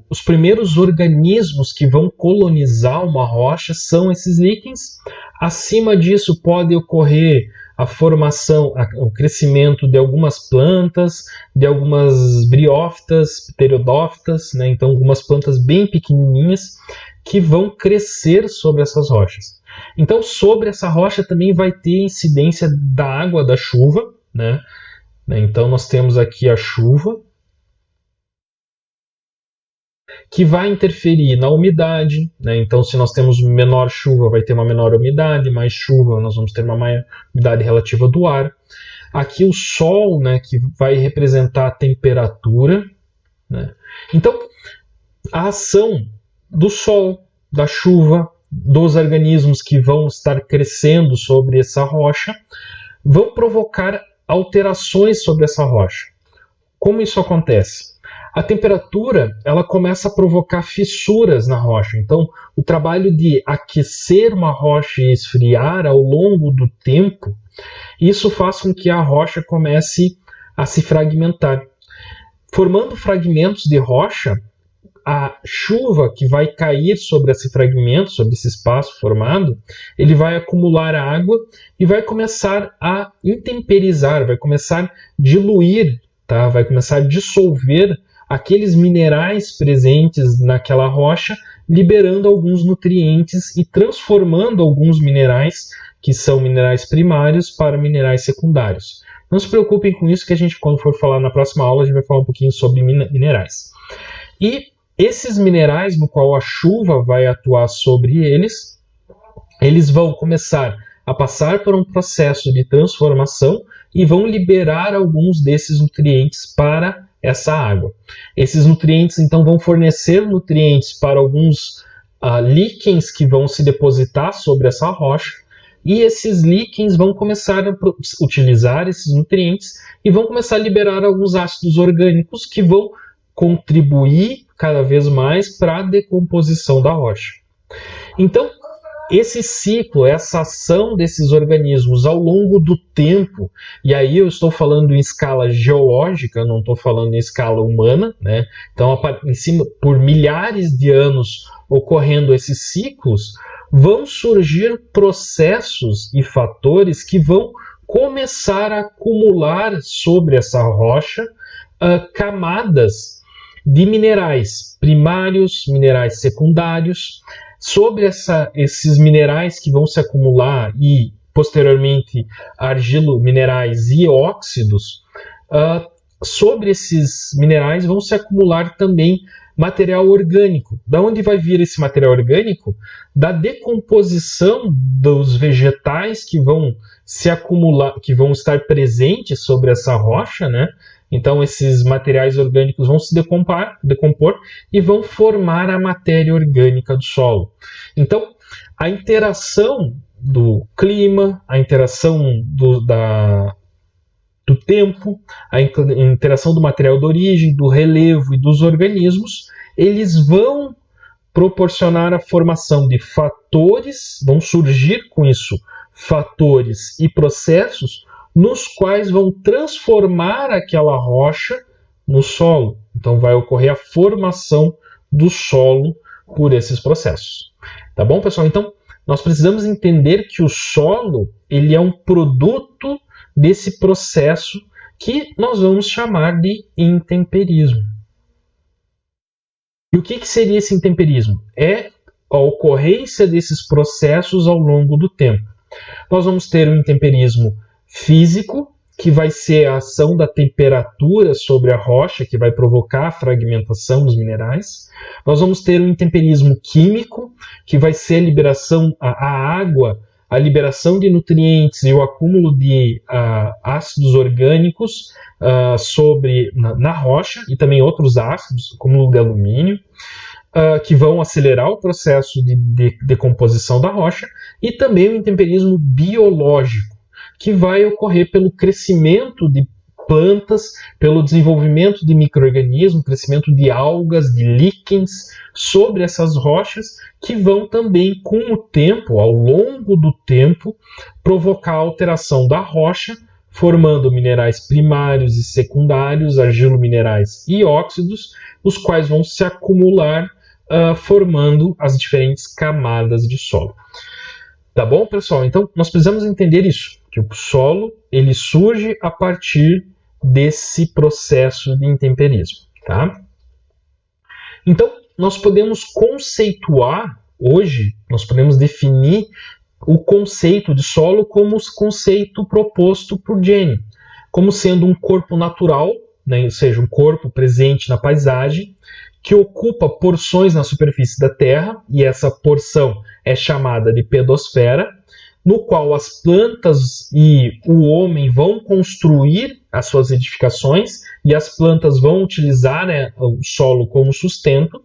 os primeiros organismos que vão colonizar uma rocha são esses líquens. Acima disso pode ocorrer a formação, o crescimento de algumas plantas, de algumas briófitas, pteridófitas, né? Então algumas plantas bem pequenininhas que vão crescer sobre essas rochas. Então sobre essa rocha também vai ter incidência da água da chuva, né? Então nós temos aqui a chuva, que vai interferir na umidade, né? Então, se nós temos menor chuva, vai ter uma menor umidade, mais chuva, nós vamos ter uma maior umidade relativa do ar. Aqui o Sol, né, que vai representar a temperatura, né? Então, a ação do Sol, da chuva, dos organismos que vão estar crescendo sobre essa rocha, vão provocar alterações sobre essa rocha. Como isso acontece? A temperatura ela começa a provocar fissuras na rocha. Então, o trabalho de aquecer uma rocha e esfriar ao longo do tempo, isso faz com que a rocha comece a se fragmentar. Formando fragmentos de rocha, a chuva que vai cair sobre esse fragmento, sobre esse espaço formado, ele vai acumular água e vai começar a intemperizar, vai começar a diluir, tá? Vai começar a dissolver aqueles minerais presentes naquela rocha, liberando alguns nutrientes e transformando alguns minerais, que são minerais primários, para minerais secundários. Não se preocupem com isso, que a gente, quando for falar na próxima aula, a gente vai falar um pouquinho sobre minerais. E esses minerais, no qual a chuva vai atuar sobre eles, eles vão começar a passar por um processo de transformação e vão liberar alguns desses nutrientes para essa água. Esses nutrientes, então, vão fornecer nutrientes para alguns líquens que vão se depositar sobre essa rocha, e esses líquens vão começar a utilizar esses nutrientes e vão começar a liberar alguns ácidos orgânicos que vão contribuir cada vez mais para a decomposição da rocha. Então, esse ciclo, essa ação desses organismos ao longo do tempo, e aí eu estou falando em escala geológica, não estou falando em escala humana, né? Então, por milhares de anos ocorrendo esses ciclos, vão surgir processos e fatores que vão começar a acumular sobre essa rocha camadas de minerais primários, minerais secundários. Sobre esses minerais que vão se acumular e, posteriormente, argilo-minerais e óxidos, sobre esses minerais vão se acumular também material orgânico. Da onde vai vir esse material orgânico? Da decomposição dos vegetais que vão se acumular, que vão estar presentes sobre essa rocha, né? Então, esses materiais orgânicos vão se decompor e vão formar a matéria orgânica do solo. Então, a interação do clima, a interação do tempo, a interação do material de origem, do relevo e dos organismos, eles vão proporcionar a formação de fatores, vão surgir com isso fatores e processos nos quais vão transformar aquela rocha no solo. Então vai ocorrer a formação do solo por esses processos. Tá bom, pessoal? Então, nós precisamos entender que o solo ele é um produto desse processo que nós vamos chamar de intemperismo. E o que seria esse intemperismo? É a ocorrência desses processos ao longo do tempo. Nós vamos ter o intemperismo físico, que vai ser a ação da temperatura sobre a rocha, que vai provocar a fragmentação dos minerais. Nós vamos ter o intemperismo químico, que vai ser a liberação, a água, a liberação de nutrientes e o acúmulo de ácidos orgânicos na rocha, e também outros ácidos, como o de alumínio, que vão acelerar o processo de decomposição da rocha, e também o intemperismo biológico, que vai ocorrer pelo crescimento de plantas, pelo desenvolvimento de micro-organismos, crescimento de algas, de líquens sobre essas rochas, que vão também, com o tempo, ao longo do tempo, provocar a alteração da rocha, formando minerais primários e secundários, argilo-minerais e óxidos, os quais vão se acumular, formando as diferentes camadas de solo. Tá bom, pessoal? Então, nós precisamos entender isso, que o solo ele surge a partir desse processo de intemperismo. Tá? Então, nós podemos conceituar, hoje, nós podemos definir o conceito de solo como o conceito proposto por Jenny, como sendo um corpo natural, né, ou seja, um corpo presente na paisagem, que ocupa porções na superfície da Terra, e essa porção é chamada de pedosfera, no qual as plantas e o homem vão construir as suas edificações, e as plantas vão utilizar, né, o solo como sustento,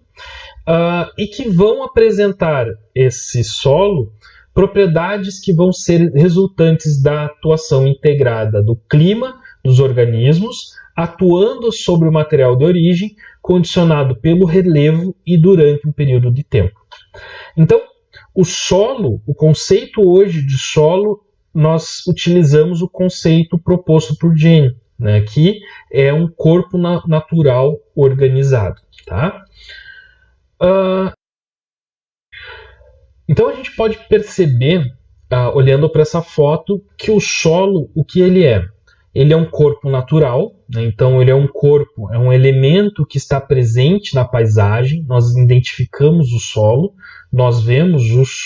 e que vão apresentar esse solo propriedades que vão ser resultantes da atuação integrada do clima dos organismos, atuando sobre o material de origem, condicionado pelo relevo e durante um período de tempo. Então, o solo, o conceito hoje de solo, nós utilizamos o conceito proposto por Jenny, né, que é um corpo natural organizado. Tá? Então a gente pode perceber, olhando para essa foto, que o solo, o que ele é? Ele é um corpo natural, né? Então ele é um corpo, é um elemento que está presente na paisagem, nós identificamos o solo, nós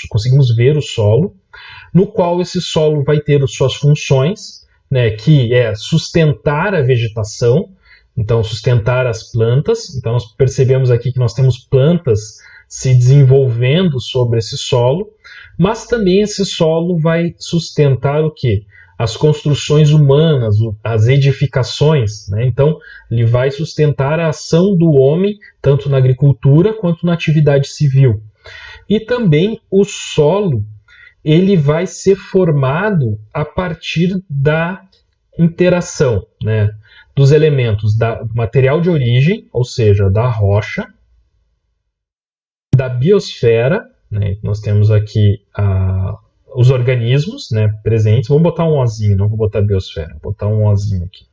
conseguimos ver o solo, no qual esse solo vai ter as suas funções, né, que é sustentar a vegetação, então sustentar as plantas. Então nós percebemos aqui que nós temos plantas se desenvolvendo sobre esse solo, mas também esse solo vai sustentar o quê? As construções humanas, as edificações, né? Então ele vai sustentar a ação do homem, tanto na agricultura quanto na atividade civil. E também o solo, ele vai ser formado a partir da interação, né, dos elementos do material de origem, ou seja, da rocha, da biosfera né? Nós temos aqui os organismos, né, presentes. Vou botar um Ozinho, não vou botar biosfera, vou botar um Ozinho aqui.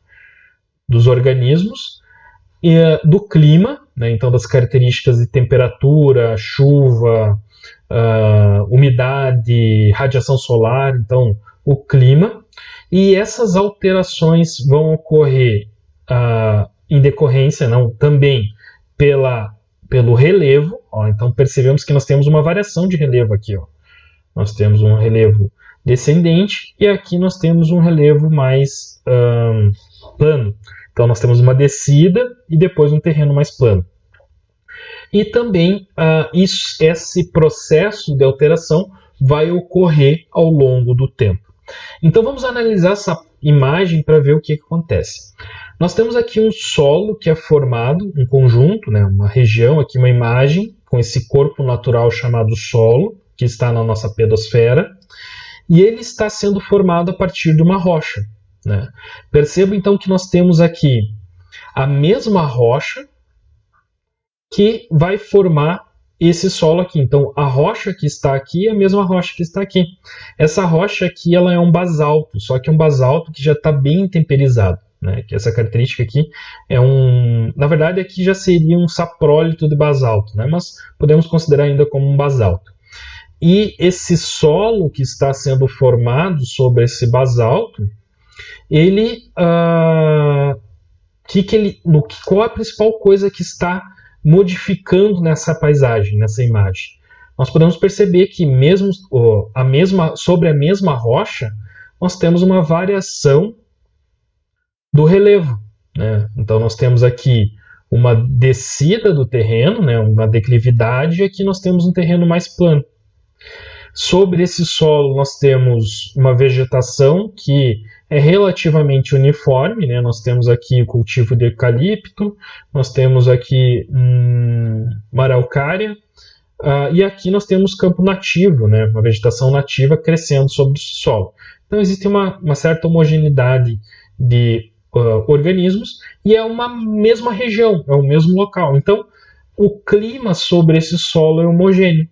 Dos organismos, e do clima, né, então das características de temperatura, chuva, umidade, radiação solar, então o clima. E essas alterações vão ocorrer em decorrência, não, também pelo relevo. Ó, então percebemos que nós temos uma variação de relevo aqui. Ó. Nós temos um relevo descendente e aqui nós temos um relevo mais plano. Então nós temos uma descida e depois um terreno mais plano. E também esse processo de alteração vai ocorrer ao longo do tempo. Então vamos analisar essa imagem para ver o que acontece. Nós temos aqui um solo que é formado, um conjunto, né, uma região, aqui uma imagem com esse corpo natural chamado solo, que está na nossa pedosfera, e ele está sendo formado a partir de uma rocha. Né? Perceba então que nós temos aqui a mesma rocha que vai formar esse solo aqui. Então, a rocha que está aqui é a mesma rocha que está aqui. Essa rocha aqui ela é um basalto, só que é um basalto que já está bem temperizado. Né? Que essa característica aqui é na verdade, aqui já seria um saprólito de basalto, né? Mas podemos considerar ainda como um basalto. E esse solo que está sendo formado sobre esse basalto, qual a principal coisa que está modificando nessa paisagem, nessa imagem? Nós podemos perceber que mesmo sobre a mesma rocha, nós temos uma variação do relevo. Né? Então nós temos aqui uma descida do terreno, né, uma declividade, e aqui nós temos um terreno mais plano. Sobre esse solo nós temos uma vegetação que é relativamente uniforme, né? Nós temos aqui o cultivo de eucalipto, nós temos aqui uma araucária, e aqui nós temos campo nativo, né? Uma vegetação nativa crescendo sobre esse solo. Então existe uma certa homogeneidade de organismos e é uma mesma região, é o mesmo local. Então o clima sobre esse solo é homogêneo.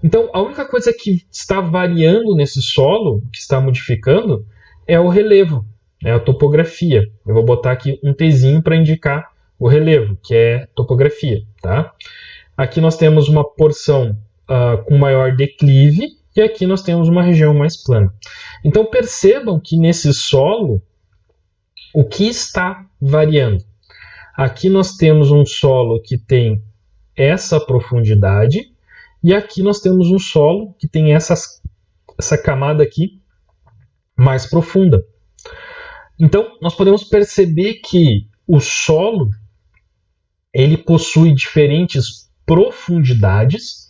Então, a única coisa que está variando nesse solo, que está modificando, é o relevo, é a topografia. Eu vou botar aqui um Tzinho para indicar o relevo, que é topografia. Tá? Aqui nós temos uma porção com maior declive e aqui nós temos uma região mais plana. Então, percebam que nesse solo, o que está variando? Aqui nós temos um solo que tem essa profundidade, e aqui nós temos um solo que tem essa camada aqui mais profunda. Então, nós podemos perceber que o solo ele possui diferentes profundidades,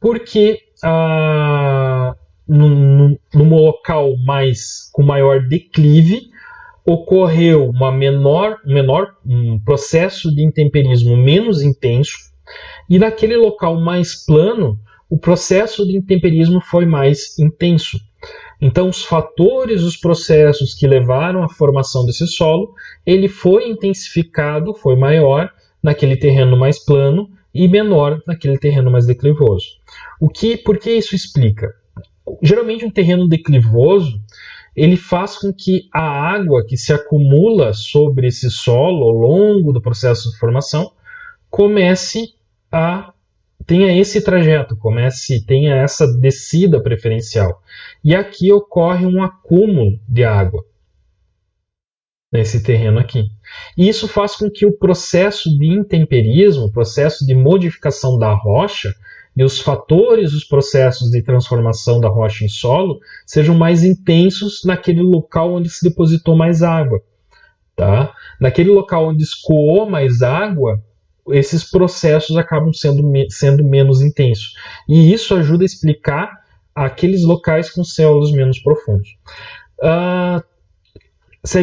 porque num local com maior declive, ocorreu um processo de intemperismo menos intenso, e naquele local mais plano, o processo de intemperismo foi mais intenso. Então, os processos que levaram à formação desse solo, ele foi intensificado, foi maior naquele terreno mais plano e menor naquele terreno mais declivoso. Por que isso explica? Geralmente, um terreno declivoso, ele faz com que a água que se acumula sobre esse solo ao longo do processo de formação tenha esse trajeto, tenha essa descida preferencial. E aqui ocorre um acúmulo de água nesse terreno aqui. E isso faz com que o processo de intemperismo, o processo de modificação da rocha e os processos de transformação da rocha em solo sejam mais intensos naquele local onde se depositou mais água. Tá? Naquele local onde escoou mais água, esses processos acabam sendo menos intensos. E isso ajuda a explicar aqueles locais com solos menos profundos.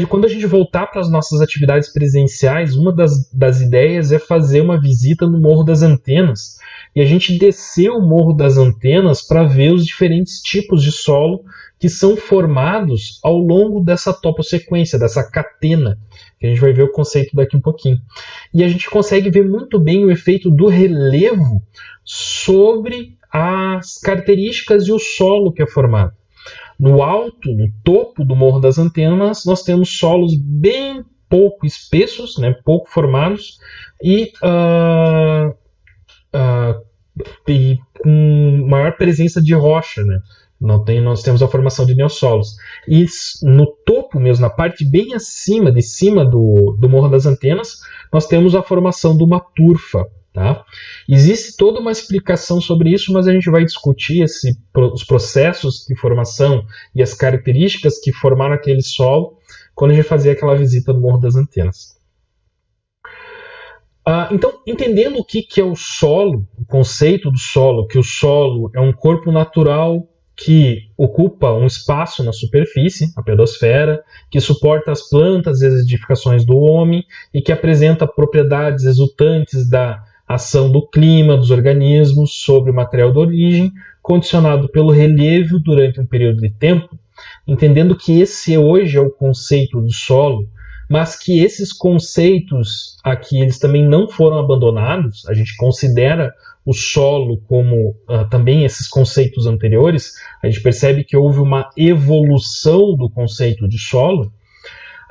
quando a gente voltar para as nossas atividades presenciais, uma das ideias é fazer uma visita no Morro das Antenas e a gente descer o Morro das Antenas para ver os diferentes tipos de solo que são formados ao longo dessa topossequência, dessa catena, que a gente vai ver o conceito daqui um pouquinho. E a gente consegue ver muito bem o efeito do relevo sobre as características e o solo que é formado. No alto, no topo do Morro das Antenas, nós temos solos bem pouco espessos, né, pouco formados, e com maior presença de rocha, né? Nós temos a formação de neossolos. E no topo mesmo, na parte bem acima, de cima do Morro das Antenas, nós temos a formação de uma turfa. Tá? Existe toda uma explicação sobre isso, mas a gente vai discutir os processos de formação e as características que formaram aquele solo quando a gente fazer aquela visita no Morro das Antenas. Então, entendendo o que é o solo, o conceito do solo, que o solo é um corpo natural que ocupa um espaço na superfície, a pedosfera, que suporta as plantas e as edificações do homem e que apresenta propriedades resultantes da ação do clima, dos organismos sobre o material de origem, condicionado pelo relevo durante um período de tempo, entendendo que esse hoje é o conceito do solo, mas que esses conceitos aqui eles também não foram abandonados, a gente considera o solo como também esses conceitos anteriores, a gente percebe que houve uma evolução do conceito de solo.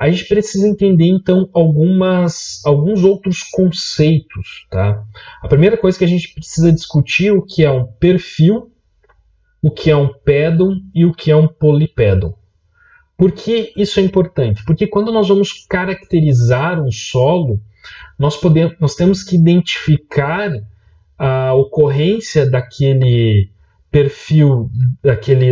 A gente precisa entender, então, alguns outros conceitos. Tá? A primeira coisa que a gente precisa discutir é o que é um perfil, o que é um pédon e o que é um polipédon. Por que isso é importante? Porque quando nós vamos caracterizar um solo, nós temos que identificar a ocorrência daquele perfil,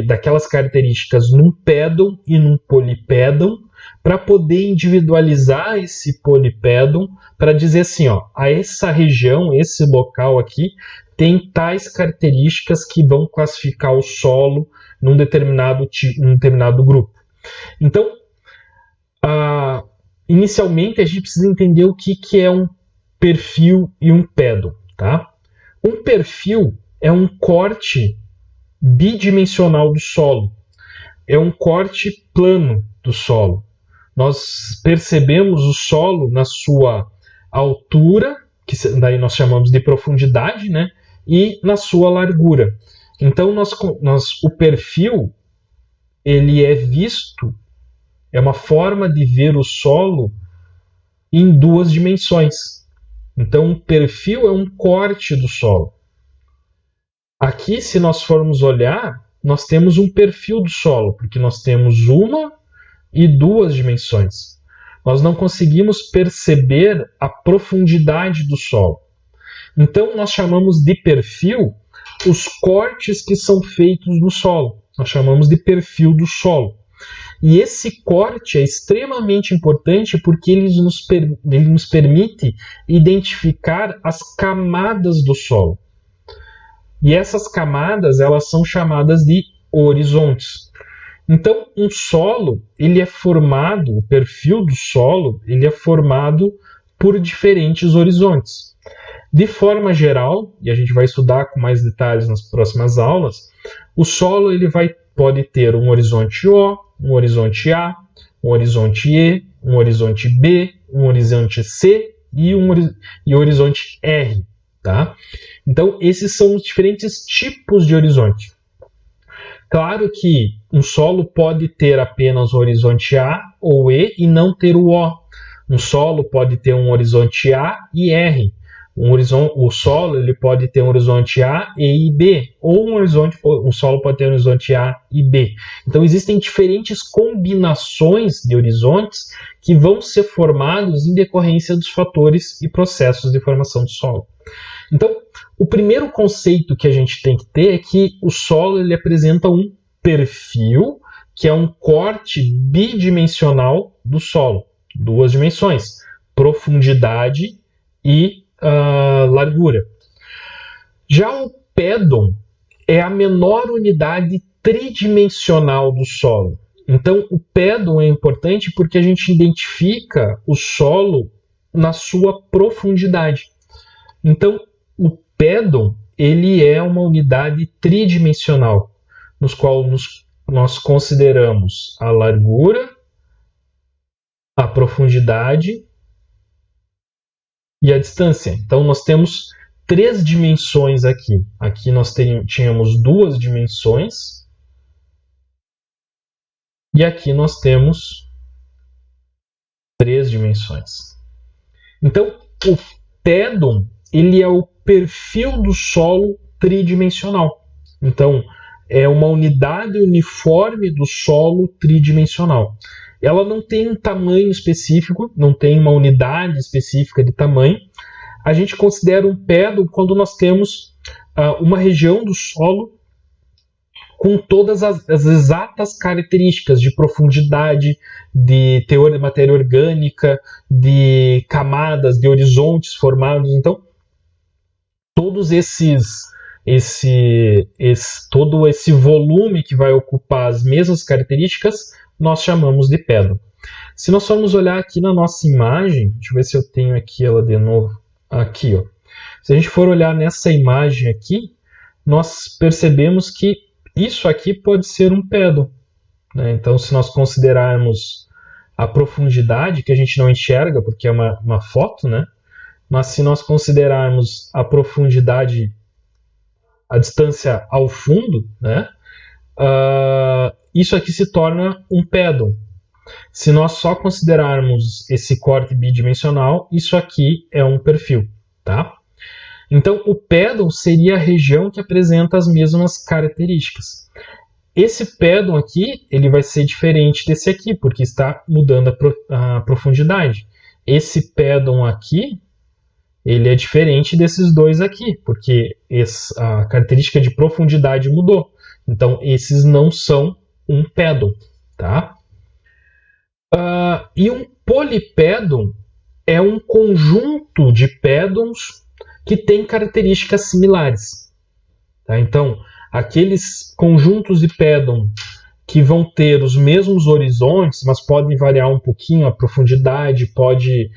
daquelas características num pédon e num polipédon, para poder individualizar esse polipédon, para dizer assim, ó, a essa região, esse local aqui, tem tais características que vão classificar o solo num determinado grupo. Então, inicialmente a gente precisa entender o que é um perfil e um pédon. Tá? Um perfil é um corte bidimensional do solo, é um corte plano do solo. Nós percebemos o solo na sua altura, que daí nós chamamos de profundidade, né? E na sua largura. Então, o perfil ele é visto, é uma forma de ver o solo em duas dimensões. Então, um perfil é um corte do solo. Aqui, se nós formos olhar, nós temos um perfil do solo, porque nós temos uma e duas dimensões. Nós não conseguimos perceber a profundidade do solo. Então, nós chamamos de perfil os cortes que são feitos no solo. Nós chamamos de perfil do solo. E esse corte é extremamente importante porque ele nos permite identificar as camadas do solo. E essas camadas elas são chamadas de horizontes. Então, um solo, ele é formado, o perfil do solo, ele é formado por diferentes horizontes. De forma geral, e a gente vai estudar com mais detalhes nas próximas aulas, o solo ele pode ter um horizonte O, um horizonte A, um horizonte E, um horizonte B, um horizonte C e um horizonte R. Tá? Então, esses são os diferentes tipos de horizonte. Claro que um solo pode ter apenas o horizonte A ou E e não ter o O. Um solo pode ter um horizonte A e R. O solo ele pode ter um horizonte A, E e B. Ou um solo pode ter um horizonte A e B. Então existem diferentes combinações de horizontes que vão ser formados em decorrência dos fatores e processos de formação do solo. Então, o primeiro conceito que a gente tem que ter é que o solo ele apresenta um perfil, que é um corte bidimensional do solo, duas dimensões, profundidade e largura. Já o pédon é a menor unidade tridimensional do solo. Então, o pedon é importante porque a gente identifica o solo na sua profundidade. Então, o pedon ele é uma unidade tridimensional, nos qual nós consideramos a largura, a profundidade e a distância. Então, nós temos 3 dimensões aqui. Aqui nós tínhamos 2 dimensões. E aqui nós temos 3 dimensões. Então, o pedon ele é o perfil do solo tridimensional. Então, é uma unidade uniforme do solo tridimensional. Ela não tem um tamanho específico, não tem uma unidade específica de tamanho. A gente considera um pedon quando nós temos uma região do solo com todas as exatas características de profundidade, de teor de matéria orgânica, de camadas, de horizontes formados. Então, todos todo esse volume que vai ocupar as mesmas características, nós chamamos de pedon. Se nós formos olhar aqui na nossa imagem, deixa eu ver se eu tenho aqui ela de novo, aqui, ó. Se a gente for olhar nessa imagem aqui, nós percebemos que isso aqui pode ser um pedon, né? Então, se nós considerarmos a profundidade, que a gente não enxerga porque é uma foto, né? Mas se nós considerarmos a profundidade, a distância ao fundo, né? Isso aqui se torna um pedon. Se nós só considerarmos esse corte bidimensional, isso aqui é um perfil, tá? Então, o pedon seria a região que apresenta as mesmas características. Esse pedon aqui, ele vai ser diferente desse aqui, porque está mudando a profundidade. Esse pedon aqui, ele é diferente desses dois aqui, porque a característica de profundidade mudou. Então, esses não são um pedon, tá? E um polipedon é um conjunto de pedons que tem características similares. Tá? Então, aqueles conjuntos de pedon que vão ter os mesmos horizontes, mas podem variar um pouquinho a profundidade, pode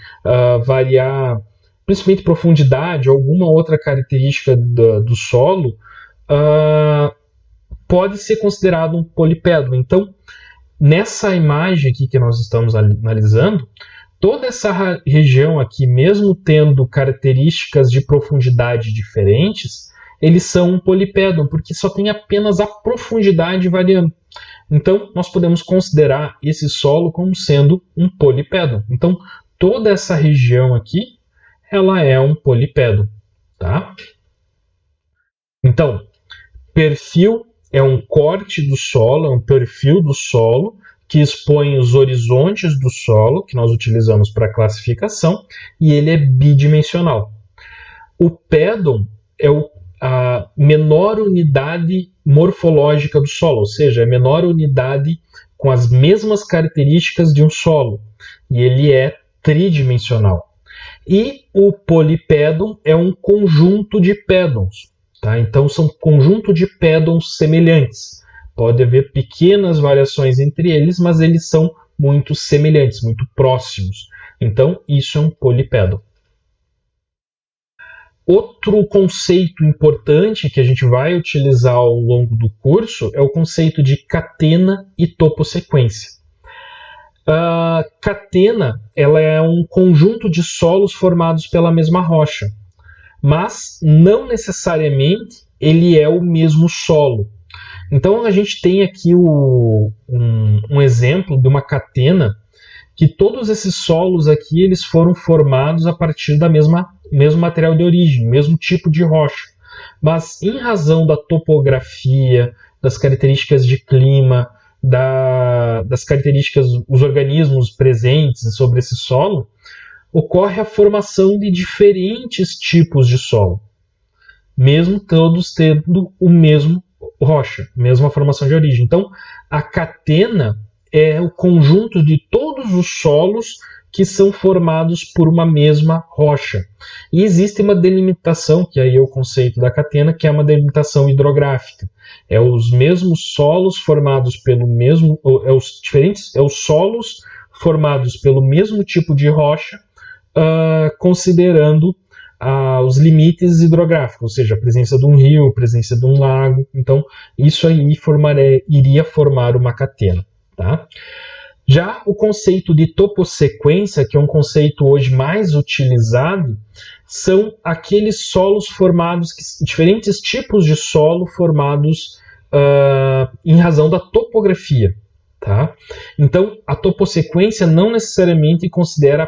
variar principalmente profundidade, alguma outra característica do solo, pode ser considerado um polipedon. Então, nessa imagem aqui que nós estamos analisando, toda essa região aqui, mesmo tendo características de profundidade diferentes, eles são um polipedon, porque só tem apenas a profundidade variando. Então, nós podemos considerar esse solo como sendo um polipedon. Então, toda essa região aqui, ela é um polipedon, tá? Então, perfil é um corte do solo, é um perfil do solo, que expõe os horizontes do solo, que nós utilizamos para classificação, e ele é bidimensional. O pedon é a menor unidade morfológica do solo, ou seja, é a menor unidade com as mesmas características de um solo, e ele é tridimensional. E o polipedon é um conjunto de pedons, tá? Então, são conjunto de pedons semelhantes. Pode haver pequenas variações entre eles, mas eles são muito semelhantes, muito próximos. Então, isso é um polipedon. Outro conceito importante que a gente vai utilizar ao longo do curso é o conceito de catena e topossequência. A catena ela é um conjunto de solos formados pela mesma rocha, mas não necessariamente ele é o mesmo solo. Então a gente tem aqui um exemplo de uma catena que todos esses solos aqui eles foram formados a partir da mesmo material de origem, mesmo tipo de rocha. Mas em razão da topografia, das características de clima, das características dos organismos presentes sobre esse solo, ocorre a formação de diferentes tipos de solo, mesmo todos tendo o mesmo rocha, mesma formação de origem. Então, a catena é o conjunto de todos os solos que são formados por uma mesma rocha. E existe uma delimitação, que aí é o conceito da catena, que é uma delimitação hidrográfica. É os mesmos solos formados pelo mesmo, os solos formados pelo mesmo tipo de rocha, considerando os limites hidrográficos, ou seja, a presença de um rio, a presença de um lago. Então, isso aí iria formar uma catena. Tá? Já o conceito de topossequência, que é um conceito hoje mais utilizado, são aqueles solos formados, diferentes tipos de solo formados em razão da topografia. Tá? Então, a topossequência não necessariamente considera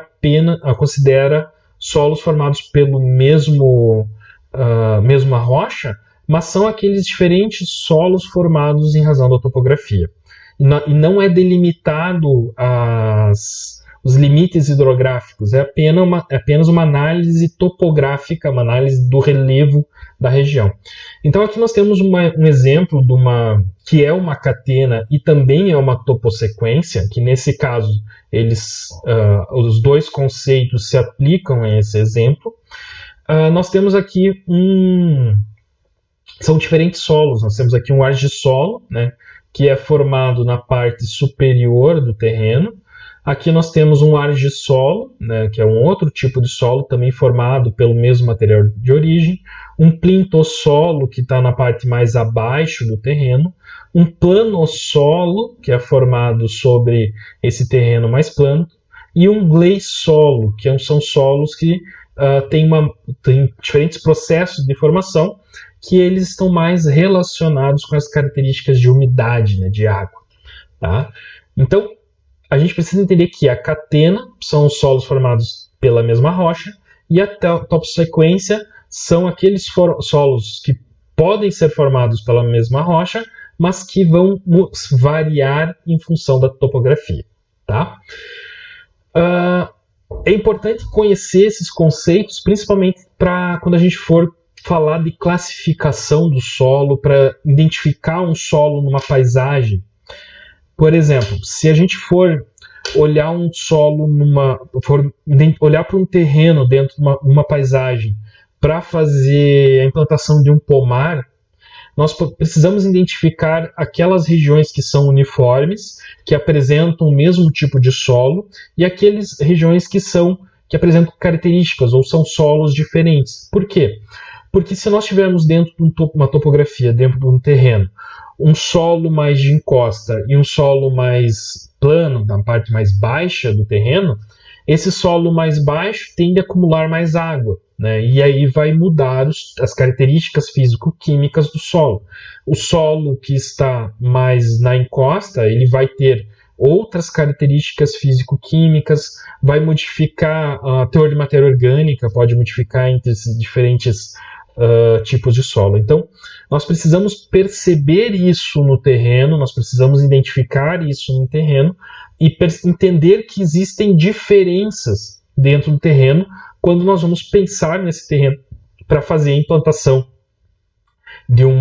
solos formados pelo mesma rocha, mas são aqueles diferentes solos formados em razão da topografia. E não é delimitado os limites hidrográficos, é apenas uma análise topográfica, uma análise do relevo da região. Então aqui nós temos um exemplo que é uma catena e também é uma topossequência, que nesse caso os dois conceitos se aplicam a esse exemplo. Nós temos aqui são diferentes solos. Nós temos aqui um argissolo, né, que é formado na parte superior do terreno. Aqui nós temos um argissolo, né, que é um outro tipo de solo, também formado pelo mesmo material de origem. Um plintossolo, que está na parte mais abaixo do terreno. Um planossolo, que é formado sobre esse terreno mais plano. E um gleissolo, que são solos que têm diferentes processos de formação, que eles estão mais relacionados com as características de umidade, né, de água. Tá? Então, a gente precisa entender que a catena são os solos formados pela mesma rocha e a topossequência são aqueles solos que podem ser formados pela mesma rocha, mas que vão variar em função da topografia. Tá? É importante conhecer esses conceitos, principalmente para quando a gente for falar de classificação do solo, para identificar um solo numa paisagem. Por exemplo, se a gente for olhar um solo olhar para um terreno dentro de uma paisagem para fazer a implantação de um pomar, nós precisamos identificar aquelas regiões que são uniformes, que apresentam o mesmo tipo de solo, e aquelas regiões que apresentam características ou são solos diferentes. Por quê? Porque se nós tivermos dentro de uma topografia, dentro de um terreno, um solo mais de encosta e um solo mais plano, na parte mais baixa do terreno, esse solo mais baixo tende a acumular mais água, né? E aí vai mudar as características físico-químicas do solo. O solo que está mais na encosta, ele vai ter outras características físico-químicas, vai modificar a teor de matéria orgânica, pode modificar entre esses diferentes tipos de solo. Então, nós precisamos perceber isso no terreno, nós precisamos identificar isso no terreno e entender que existem diferenças dentro do terreno quando nós vamos pensar nesse terreno para fazer a implantação do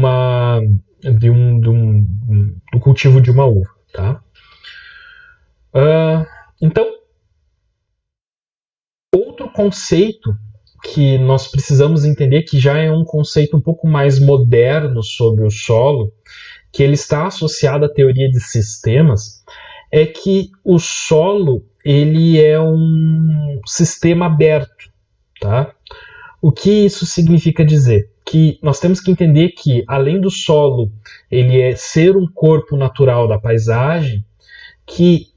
cultivo de uma uva. Tá? Então, outro conceito que nós precisamos entender, que já é um conceito um pouco mais moderno sobre o solo, que ele está associado à teoria de sistemas, é que o solo ele é um sistema aberto. Tá? O que isso significa dizer? Que nós temos que entender que, além do solo ele ser um corpo natural da paisagem, que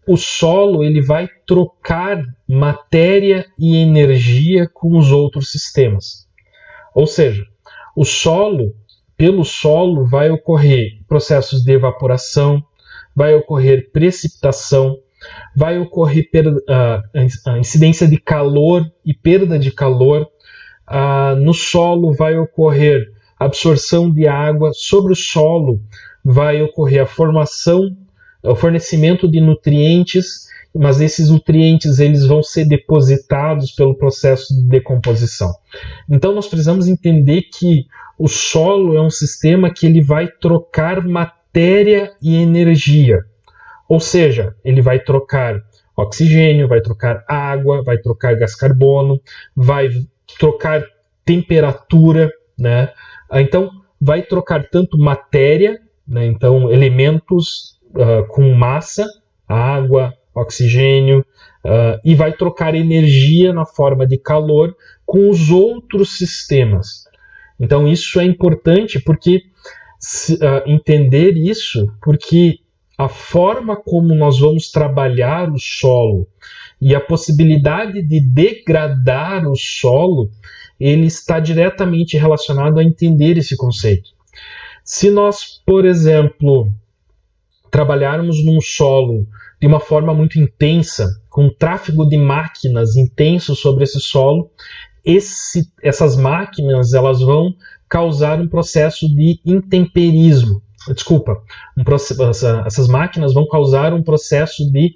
o solo ele vai trocar matéria e energia com os outros sistemas. Ou seja, pelo solo vai ocorrer processos de evaporação, vai ocorrer precipitação, vai ocorrer a incidência de calor e perda de calor. No solo vai ocorrer absorção de água. Sobre o solo vai ocorrer o fornecimento de nutrientes, mas esses nutrientes eles vão ser depositados pelo processo de decomposição. Então nós precisamos entender que o solo é um sistema que ele vai trocar matéria e energia. Ou seja, ele vai trocar oxigênio, vai trocar água, vai trocar gás carbono, vai trocar temperatura, né? Então, vai trocar tanto matéria, né? Então, elementos com massa, água, oxigênio, e vai trocar energia na forma de calor com os outros sistemas. Então, isso é importante porque entender isso, porque a forma como nós vamos trabalhar o solo e a possibilidade de degradar o solo, ele está diretamente relacionado a entender esse conceito. Se nós, por exemplo, trabalharmos num solo de uma forma muito intensa, com tráfego de máquinas intenso sobre esse solo, essas máquinas elas vão causar um processo de intemperismo. Desculpa, essas máquinas vão causar um processo de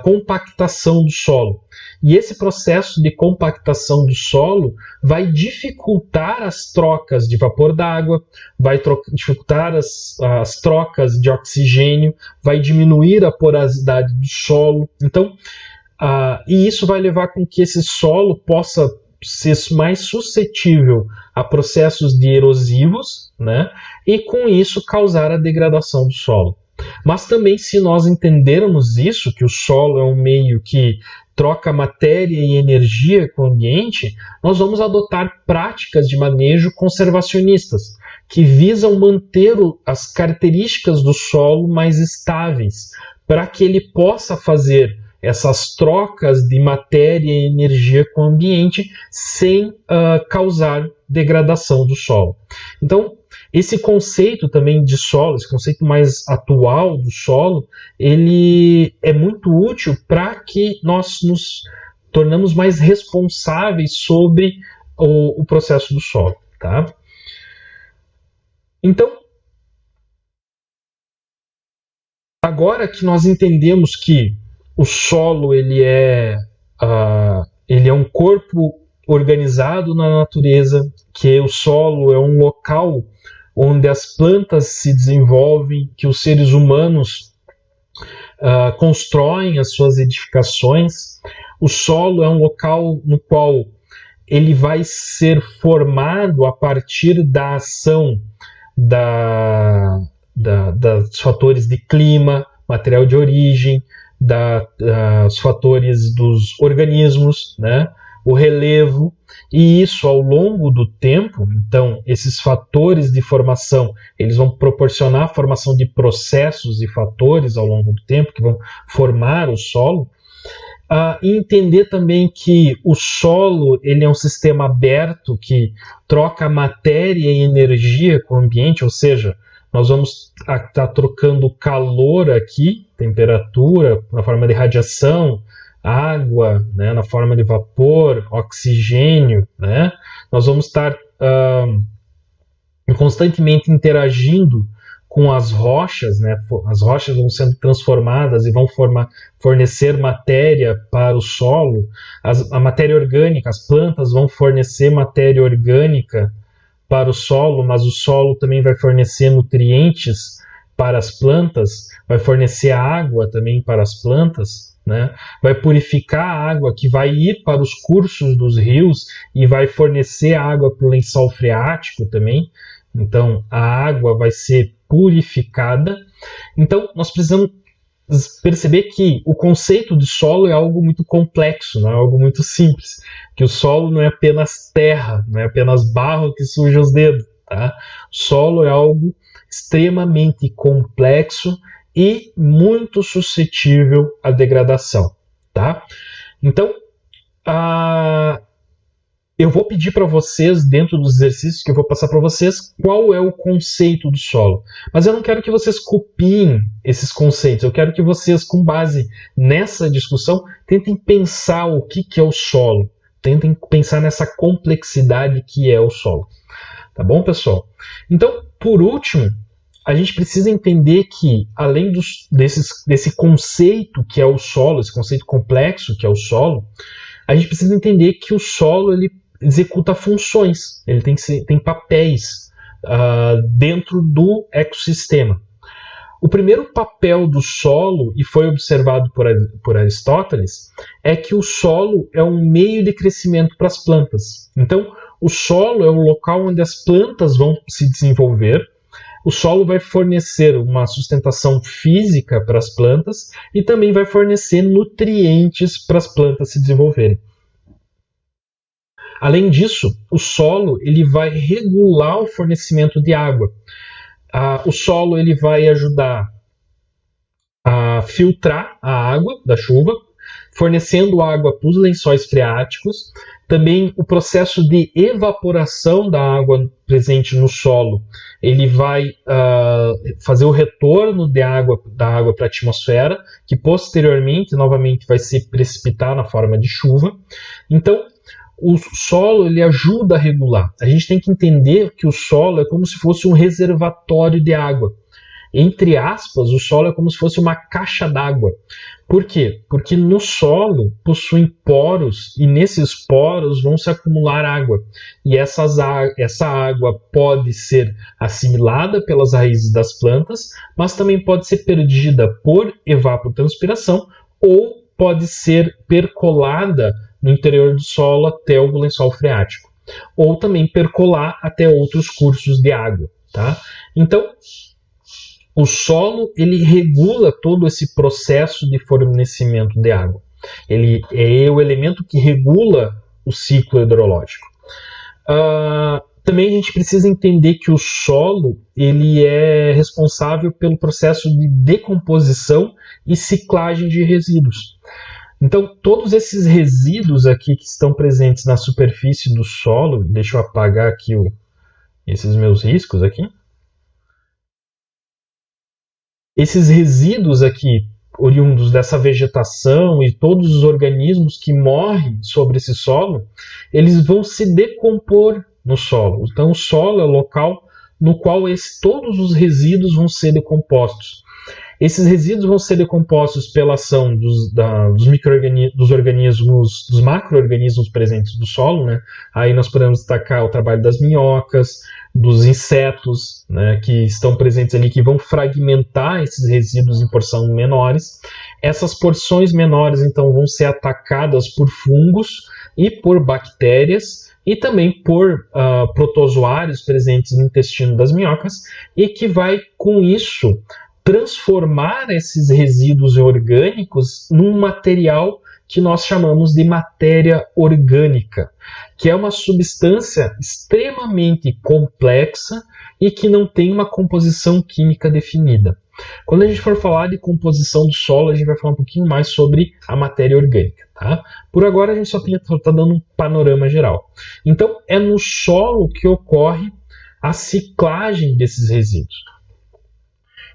compactação do solo. E esse processo de compactação do solo vai dificultar as trocas de vapor d'água, vai dificultar as trocas de oxigênio, vai diminuir a porosidade do solo. Então, e isso vai levar com que esse solo possa ser mais suscetível a processos de erosivos, né? E com isso causar a degradação do solo. Mas também, se nós entendermos isso, que o solo é um meio que troca matéria e energia com o ambiente, nós vamos adotar práticas de manejo conservacionistas, que visam manter as características do solo mais estáveis, para que ele possa fazer essas trocas de matéria e energia com o ambiente sem causar degradação do solo. Então, esse conceito também de solo, esse conceito mais atual do solo, ele é muito útil para que nós nos tornamos mais responsáveis sobre o processo do solo, tá? Então, agora que nós entendemos que o solo ele é um corpo organizado na natureza, que o solo é um local onde as plantas se desenvolvem, que os seres humanos constroem as suas edificações. O solo é um local no qual ele vai ser formado a partir da ação dos fatores de clima, material de origem, os fatores dos organismos, né? O relevo, e isso ao longo do tempo. Então, esses fatores de formação, eles vão proporcionar a formação de processos e fatores ao longo do tempo que vão formar o solo. E entender também que o solo ele é um sistema aberto que troca matéria e energia com o ambiente, ou seja, nós vamos estar trocando calor aqui, temperatura, na forma de radiação, água, né, na forma de vapor, oxigênio, né? Nós vamos estar constantemente interagindo com as rochas, né? As rochas vão sendo transformadas e vão fornecer matéria para o solo, a matéria orgânica, as plantas vão fornecer matéria orgânica para o solo, mas o solo também vai fornecer nutrientes para as plantas, vai fornecer água também para as plantas, né? Vai purificar a água que vai ir para os cursos dos rios e vai fornecer água para o lençol freático também. Então, a água vai ser purificada. Então, nós precisamos perceber que o conceito de solo é algo muito complexo, não é algo muito simples. Que o solo não é apenas terra, não é apenas barro que suja os dedos. Tá? O solo é algo extremamente complexo e muito suscetível à degradação. Tá? Então, eu vou pedir para vocês, dentro dos exercícios que eu vou passar para vocês, qual é o conceito do solo. Mas eu não quero que vocês copiem esses conceitos, eu quero que vocês, com base nessa discussão, tentem pensar o que é o solo, tentem pensar nessa complexidade que é o solo. Tá bom, pessoal? Então, por último, a gente precisa entender que, além desse conceito que é o solo, esse conceito complexo que é o solo, a gente precisa entender que o solo ele executa funções, ele tem papéis dentro do ecossistema. O primeiro papel do solo, e foi observado por Aristóteles, é que o solo é um meio de crescimento para as plantas. Então, o solo é o local onde as plantas vão se desenvolver. O solo vai fornecer uma sustentação física para as plantas e também vai fornecer nutrientes para as plantas se desenvolverem. Além disso, o solo ele vai regular o fornecimento de água. O solo ele vai ajudar a filtrar a água da chuva, fornecendo água para os lençóis freáticos. Também o processo de evaporação da água presente no solo, ele vai fazer o retorno da água para a atmosfera, que posteriormente, novamente, vai se precipitar na forma de chuva. Então, o solo ele ajuda a regular. A gente tem que entender que o solo é como se fosse um reservatório de água. Entre aspas, o solo é como se fosse uma caixa d'água. Por quê? Porque no solo possuem poros e nesses poros vão se acumular água. E essa água pode ser assimilada pelas raízes das plantas, mas também pode ser perdida por evapotranspiração ou pode ser percolada no interior do solo até o lençol freático. Ou também percolar até outros cursos de água. Tá? Então, o solo ele regula todo esse processo de fornecimento de água. Ele é o elemento que regula o ciclo hidrológico. Também a gente precisa entender que o solo ele é responsável pelo processo de decomposição e ciclagem de resíduos. Então, todos esses resíduos aqui que estão presentes na superfície do solo, deixa eu apagar aqui esses meus riscos aqui. Esses resíduos aqui, oriundos dessa vegetação e todos os organismos que morrem sobre esse solo, eles vão se decompor no solo. Então, o solo é o local no qual todos os resíduos vão ser decompostos. Esses resíduos vão ser decompostos pela ação dos macro-organismos presentes no solo, né? Aí nós podemos destacar o trabalho das minhocas, dos insetos, né, que estão presentes ali, que vão fragmentar esses resíduos em porções menores. Essas porções menores, então, vão ser atacadas por fungos e por bactérias, e também por protozoários presentes no intestino das minhocas, e que vai, com isso, transformar esses resíduos orgânicos num material que nós chamamos de matéria orgânica, que é uma substância extremamente complexa e que não tem uma composição química definida. Quando a gente for falar de composição do solo, a gente vai falar um pouquinho mais sobre a matéria orgânica. Tá? Por agora, a gente só está dando um panorama geral. Então, é no solo que ocorre a ciclagem desses resíduos.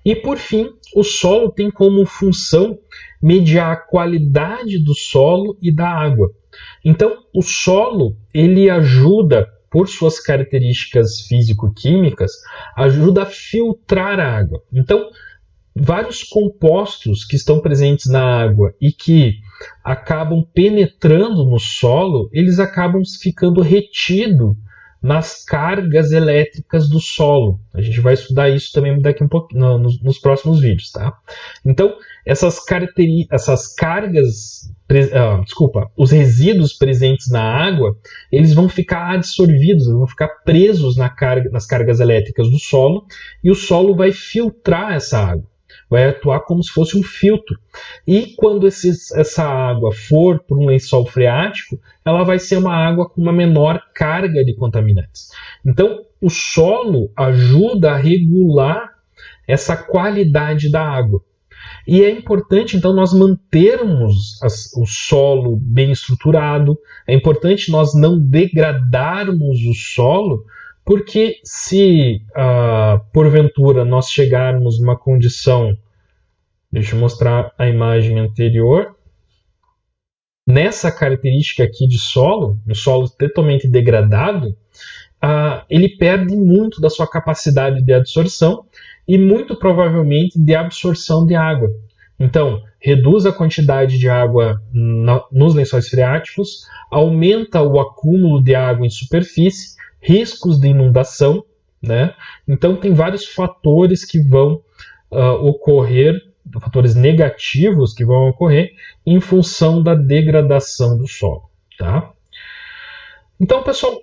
E, por fim, o solo tem como função mediar a qualidade do solo e da água. Então, o solo, ele ajuda, por suas características físico-químicas, ajuda a filtrar a água. Então, vários compostos que estão presentes na água e que acabam penetrando no solo, eles acabam ficando retidos nas cargas elétricas do solo. A gente vai estudar isso também daqui um pouco nos próximos vídeos, tá? Então, os resíduos presentes na água, eles vão ficar adsorvidos, vão ficar presos nas cargas elétricas do solo, e o solo vai filtrar essa água. Vai atuar como se fosse um filtro. E quando essa água for para um lençol freático, ela vai ser uma água com uma menor carga de contaminantes. Então, o solo ajuda a regular essa qualidade da água. E é importante, então, nós mantermos o solo bem estruturado, é importante nós não degradarmos o solo, porque se, porventura, nós chegarmos numa condição... Deixa eu mostrar a imagem anterior. Nessa característica aqui de solo, um solo totalmente degradado, ele perde muito da sua capacidade de absorção e, muito provavelmente, de absorção de água. Então, reduz a quantidade de água nos lençóis freáticos, aumenta o acúmulo de água em superfície, riscos de inundação, né? Então, tem vários fatores que vão ocorrer, fatores negativos que vão ocorrer em função da degradação do solo, tá? Então, pessoal,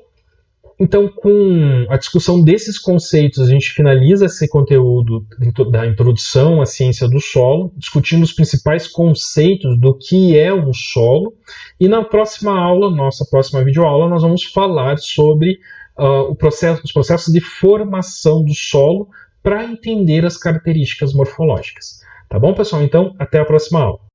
com a discussão desses conceitos, a gente finaliza esse conteúdo da introdução à ciência do solo, discutindo os principais conceitos do que é um solo, e na próxima aula, nossa próxima videoaula, nós vamos falar sobre os processos de formação do solo para entender as características morfológicas. Tá bom, pessoal? Então, até a próxima aula.